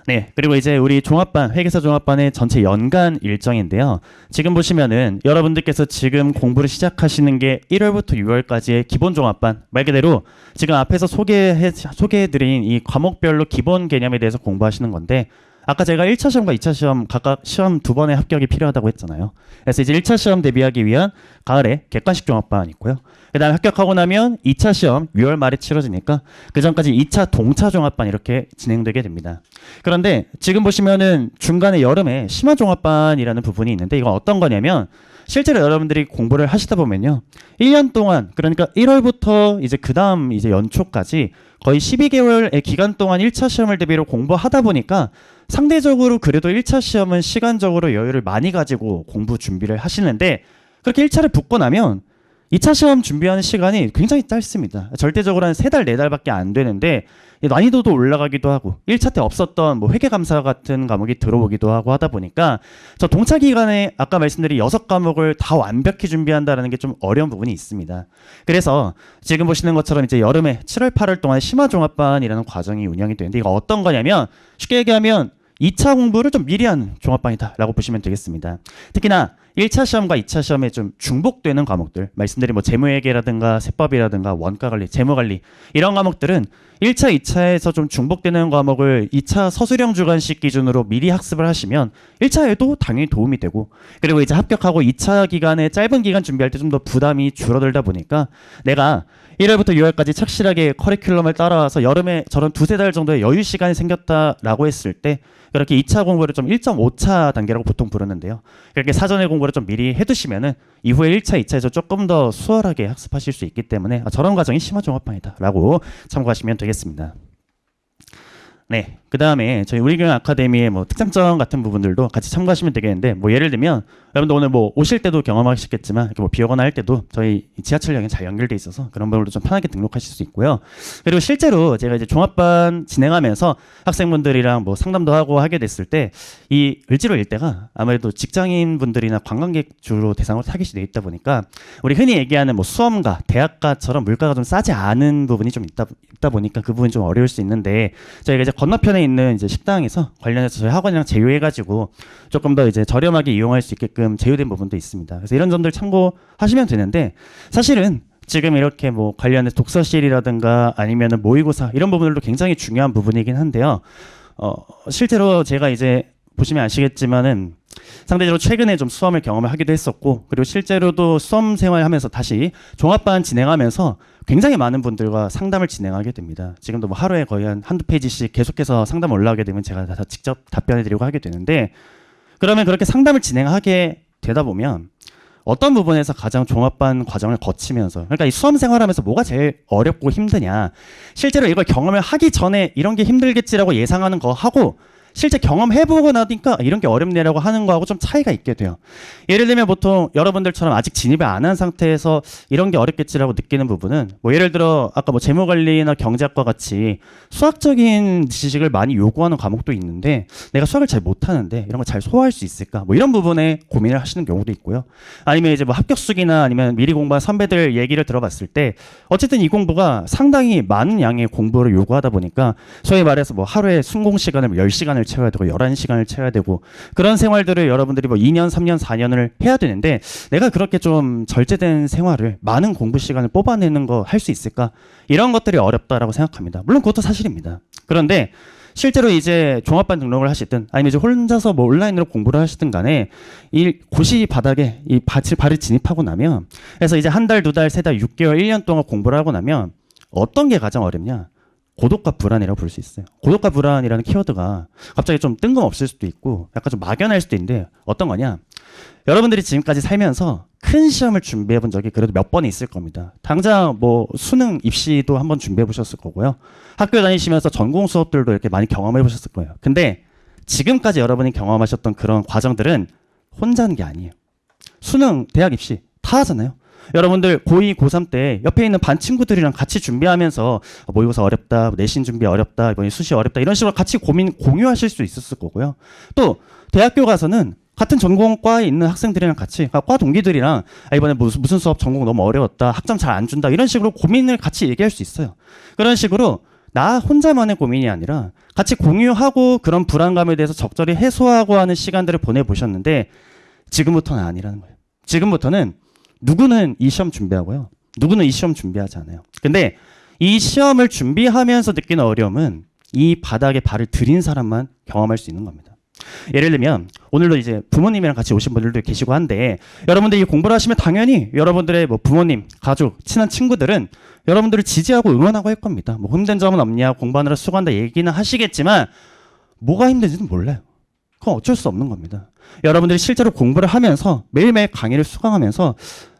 네, 그리고 이제 우리 종합반, 회계사 종합반의 전체 연간 일정인데요. 지금 보시면은 여러분들께서 지금 공부를 시작하시는 게 1월부터 6월까지의 기본 종합반, 말 그대로 지금 앞에서 소개해드린 이 과목별로 기본 개념에 대해서 공부하시는 건데 아까 제가 1차 시험과 2차 시험 각각 시험 2번의 합격이 필요하다고 했잖아요. 그래서 이제 1차 시험 대비하기 위한 가을에 객관식 종합반이 있고요. 그다음에 합격하고 나면 2차 시험 6월 말에 치러지니까 그 전까지 2차 동차 종합반 이렇게 진행되게 됩니다. 그런데 지금 보시면은 중간에 여름에 심화 종합반이라는 부분이 있는데 이건 어떤 거냐면 실제로 여러분들이 공부를 하시다 보면요. 1년 동안 그러니까 1월부터 이제 그다음 이제 연초까지 거의 12개월의 기간 동안 1차 시험을 대비로 공부하다 보니까 상대적으로 그래도 1차 시험은 시간적으로 여유를 많이 가지고 공부 준비를 하시는데 그렇게 1차를 붙고 나면 2차 시험 준비하는 시간이 굉장히 짧습니다. 절대적으로 한 3달, 4달밖에 안 되는데 난이도도 올라가기도 하고 1차 때 없었던 뭐 회계감사 같은 과목이 들어오기도 하고 하다 보니까 저 동차 기간에 아까 말씀드린 6과목을 다 완벽히 준비한다는 게 좀 어려운 부분이 있습니다. 그래서 지금 보시는 것처럼 이제 여름에 7월, 8월 동안 심화종합반이라는 과정이 운영이 되는데 이거 어떤 거냐면 쉽게 얘기하면 2차 공부를 좀 미리 하는 종합반이다라고 보시면 되겠습니다. 특히나 1차 시험과 2차 시험에 좀 중복되는 과목들, 말씀드린 뭐 재무회계라든가 세법이라든가 원가관리, 재무관리 이런 과목들은 1차, 2차에서 좀 중복되는 과목을 2차 서술형 주관식 기준으로 미리 학습을 하시면 1차에도 당연히 도움이 되고 그리고 이제 합격하고 2차 기간에 짧은 기간 준비할 때 좀 더 부담이 줄어들다 보니까 내가 1월부터 6월까지 착실하게 커리큘럼을 따라와서 여름에 저런 2-3달 정도의 여유 시간이 생겼다라고 했을 때 그렇게 2차 공부를 좀 1.5차 단계라고 보통 부르는데요. 그렇게 사전에 공부를 좀 미리 해두시면은 이후에 1차, 2차에서 조금 더 수월하게 학습하실 수 있기 때문에 저런 과정이 심화종합반이다라고 참고하시면 되겠습니다. 네, 그 다음에 저희 우리경영 아카데미의 뭐 특장점 같은 부분들도 같이 참고하시면 되겠는데 뭐 예를 들면 여러분들 오늘 뭐 오실 때도 경험하셨겠지만 이렇게 뭐 비 오거나 할 때도 저희 지하철역이 잘 연결돼 있어서 그런 부분도 좀 편하게 등록하실 수 있고요. 그리고 실제로 제가 이제 종합반 진행하면서 학생분들이랑 뭐 상담도 하고 하게 됐을 때 이 을지로 일대가 아무래도 직장인 분들이나 관광객 주로 대상으로 타깃이 되어 있다 보니까 우리 흔히 얘기하는 뭐 수험가, 대학가처럼 물가가 좀 싸지 않은 부분이 좀 있다 보니까 그 부분이 좀 어려울 수 있는데 저희가 이제 건너편에 있는 이제 식당에서 관련해서 저희 학원이랑 제휴해가지고 조금 더 이제 저렴하게 이용할 수 있게끔 제휴된 부분도 있습니다. 그래서 이런 점들 참고하시면 되는데 사실은 지금 이렇게 뭐 관련해서 독서실이라든가 아니면은 모의고사 이런 부분들도 굉장히 중요한 부분이긴 한데요. 실제로 제가 이제 보시면 아시겠지만은 상대적으로 최근에 좀 수험을 경험을 하기도 했었고 그리고 실제로도 수험 생활하면서 다시 종합반 진행하면서 굉장히 많은 분들과 상담을 진행하게 됩니다. 지금도 뭐 하루에 거의 한두 페이지씩 계속해서 상담 올라오게 되면 제가 다 직접 답변해드리고 하게 되는데 그러면 그렇게 상담을 진행하게 되다 보면 어떤 부분에서 가장 종합반 과정을 거치면서 그러니까 이 수험 생활하면서 뭐가 제일 어렵고 힘드냐 실제로 이걸 경험을 하기 전에 이런 게 힘들겠지라고 예상하는 거 하고 실제 경험해보고 나니까 이런 게 어렵네라고 하는 거하고 좀 차이가 있게 돼요. 예를 들면 보통 여러분들처럼 아직 진입을 안 한 상태에서 이런 게 어렵겠지라고 느끼는 부분은 뭐 예를 들어 아까 뭐 재무관리나 경제학과 같이 수학적인 지식을 많이 요구하는 과목도 있는데 내가 수학을 잘 못하는데 이런 걸 잘 소화할 수 있을까 뭐 이런 부분에 고민을 하시는 경우도 있고요. 아니면 이제 뭐 합격수기나 아니면 미리 공부한 선배들 얘기를 들어봤을 때 어쨌든 이 공부가 상당히 많은 양의 공부를 요구하다 보니까 소위 말해서 뭐 하루에 순공 시간을 10시간을 채워야 되고 11시간을 채워야 되고 그런 생활들을 여러분들이 뭐 2년, 3년, 4년을 해야 되는데 내가 그렇게 좀 절제된 생활을 많은 공부 시간을 뽑아내는 거 할 수 있을까? 이런 것들이 어렵다라고 생각합니다. 물론 그것도 사실입니다. 그런데 실제로 이제 종합반 등록을 하시든 아니면 이제 혼자서 뭐 온라인으로 공부를 하시든 간에 이 고시 바닥에 이 발을 진입하고 나면 그래서 이제 한 달, 2달, 3달, 6개월, 1년 동안 공부를 하고 나면 어떤 게 가장 어렵냐? 고독과 불안이라고 볼 수 있어요. 고독과 불안이라는 키워드가 갑자기 좀 뜬금없을 수도 있고 약간 좀 막연할 수도 있는데 어떤 거냐? 여러분들이 지금까지 살면서 큰 시험을 준비해 본 적이 그래도 몇 번 있을 겁니다. 당장 뭐 수능 입시도 한번 준비해 보셨을 거고요. 학교 다니시면서 전공 수업들도 이렇게 많이 경험해 보셨을 거예요. 근데 지금까지 여러분이 경험하셨던 그런 과정들은 혼자 하는 게 아니에요. 수능, 대학 입시 다 하잖아요. 여러분들 고2, 고3 때 옆에 있는 반 친구들이랑 같이 준비하면서 모의고사 어렵다, 내신 준비 어렵다, 이번에 수시 어렵다 이런 식으로 같이 공유하실 수 있었을 거고요. 또 대학교 가서는 같은 전공과에 있는 학생들이랑 같이 과 동기들이랑 이번에 무슨 수업 전공 너무 어려웠다, 학점 잘 안 준다 이런 식으로 고민을 같이 얘기할 수 있어요. 그런 식으로 나 혼자만의 고민이 아니라 같이 공유하고 그런 불안감에 대해서 적절히 해소하고 하는 시간들을 보내보셨는데 지금부터는 아니라는 거예요. 지금부터는 누구는 이 시험 준비하고요. 누구는 이 시험 준비하지 않아요. 근데 이 시험을 준비하면서 느끼는 어려움은 이 바닥에 발을 들인 사람만 경험할 수 있는 겁니다. 예를 들면 오늘도 이제 부모님이랑 같이 오신 분들도 계시고 한데 여러분들이 공부를 하시면 당연히 여러분들의 뭐 부모님, 가족, 친한 친구들은 여러분들을 지지하고 응원하고 할 겁니다. 뭐 힘든 점은 없냐, 공부하느라 수고한다 얘기는 하시겠지만 뭐가 힘든지는 몰라요. 그건 어쩔 수 없는 겁니다. 여러분들이 실제로 공부를 하면서 매일매일 강의를 수강하면서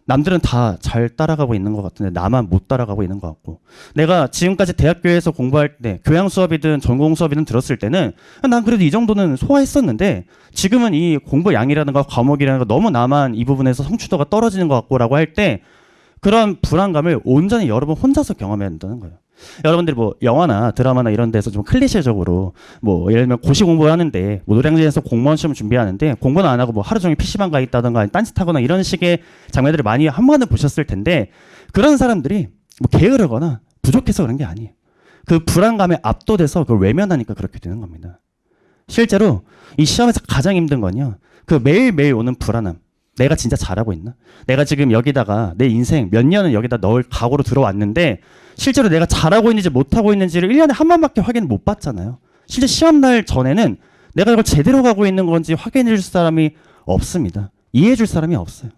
남들은 다 잘 따라가고 있는 것 같은데 나만 못 따라가고 있는 것 같고, 내가 지금까지 대학교에서 공부할 때 교양 수업이든 전공 수업이든 들었을 때는 난 그래도 이 정도는 소화했었는데 지금은 이 공부 양이라든가 과목이라든가 너무 나만 이 부분에서 성취도가 떨어지는 것 같고라고 할 때 그런 불안감을 온전히 여러분 혼자서 경험해야 된다는 거예요. 여러분들이 뭐 영화나 드라마나 이런 데서 좀 클리셰적으로 뭐 예를 들면 고시 공부를 하는데 뭐 노량진에서 공무원 시험 준비하는데 공부는 안 하고 뭐 하루 종일 PC방 가 있다던가 딴짓하거나 이런 식의 장면들을 많이 한 번은 보셨을 텐데, 그런 사람들이 뭐 게으르거나 부족해서 그런 게 아니에요. 그 불안감에 압도돼서 그걸 외면하니까 그렇게 되는 겁니다. 실제로 이 시험에서 가장 힘든 건요, 그 매일매일 오는 불안함. 내가 진짜 잘하고 있나? 내가 지금 여기다가 내 인생 몇 년을 여기다 넣을 각오로 들어왔는데 실제로 내가 잘하고 있는지 못하고 있는지를 1년에 한 번밖에 확인을 못 받잖아요. 실제 시험날 전에는 내가 이걸 제대로 가고 있는 건지 확인해 줄 사람이 없습니다. 이해해 줄 사람이 없어요.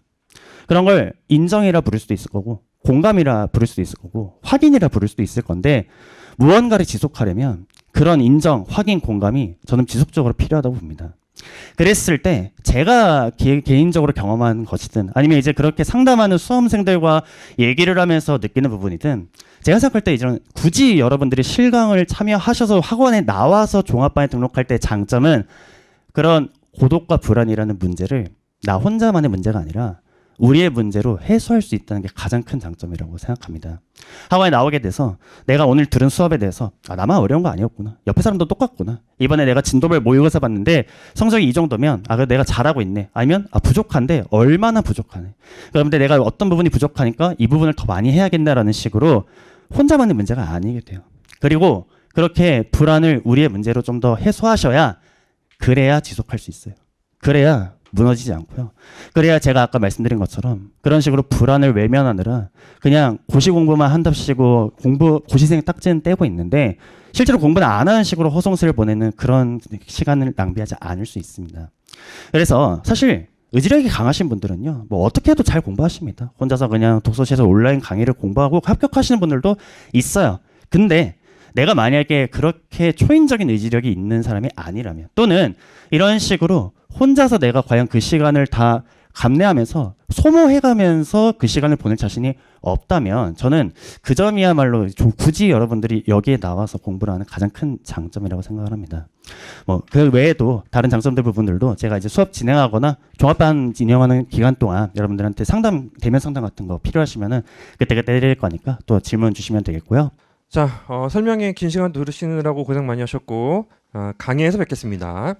그런 걸 인정이라 부를 수도 있을 거고, 공감이라 부를 수도 있을 거고, 확인이라 부를 수도 있을 건데, 무언가를 지속하려면 그런 인정, 확인, 공감이 저는 지속적으로 필요하다고 봅니다. 그랬을 때 제가 개인적으로 경험한 것이든 아니면 이제 그렇게 상담하는 수험생들과 얘기를 하면서 느끼는 부분이든, 제가 생각할 때 이제 굳이 여러분들이 실강을 참여하셔서 학원에 나와서 종합반에 등록할 때 장점은 그런 고독과 불안이라는 문제를 나 혼자만의 문제가 아니라 우리의 문제로 해소할 수 있다는 게 가장 큰 장점이라고 생각합니다. 학원에 나오게 돼서 내가 오늘 들은 수업에 대해서 나만 어려운 거 아니었구나, 옆에 사람도 똑같구나, 이번에 내가 진도별 모의고사 봤는데 성적이 이 정도면 그래 내가 잘하고 있네, 아니면 부족한데 얼마나 부족하네, 그런데 내가 어떤 부분이 부족하니까 이 부분을 더 많이 해야겠다라는 식으로 혼자만의 문제가 아니게 돼요. 그리고 그렇게 불안을 우리의 문제로 좀 더 해소하셔야, 그래야 지속할 수 있어요. 그래야 무너지지 않고요. 그래야 제가 아까 말씀드린 것처럼 그런 식으로 불안을 외면하느라 그냥 고시 공부만 한답시고 고시생 딱지는 떼고 있는데 실제로 공부는 안 하는 식으로 허송세를 보내는 그런 시간을 낭비하지 않을 수 있습니다. 그래서 사실 의지력이 강하신 분들은요, 뭐 어떻게 해도 잘 공부하십니다. 혼자서 그냥 독서실에서 온라인 강의를 공부하고 합격하시는 분들도 있어요. 근데 내가 만약에 그렇게 초인적인 의지력이 있는 사람이 아니라면, 또는 이런 식으로 혼자서 내가 과연 그 시간을 다 감내하면서 소모해가면서 그 시간을 보낼 자신이 없다면, 저는 그 점이야말로 굳이 여러분들이 여기에 나와서 공부를 하는 가장 큰 장점이라고 생각을 합니다. 뭐 그 외에도 다른 장점들 부분들도 제가 이제 수업 진행하거나 종합반 진행하는 기간 동안 여러분들한테 대면 상담 같은 거 필요하시면은 그때그때 드릴 거니까 또 질문 주시면 되겠고요. 자, 설명에 긴 시간 들으시느라고 고생 많이 하셨고, 강의에서 뵙겠습니다.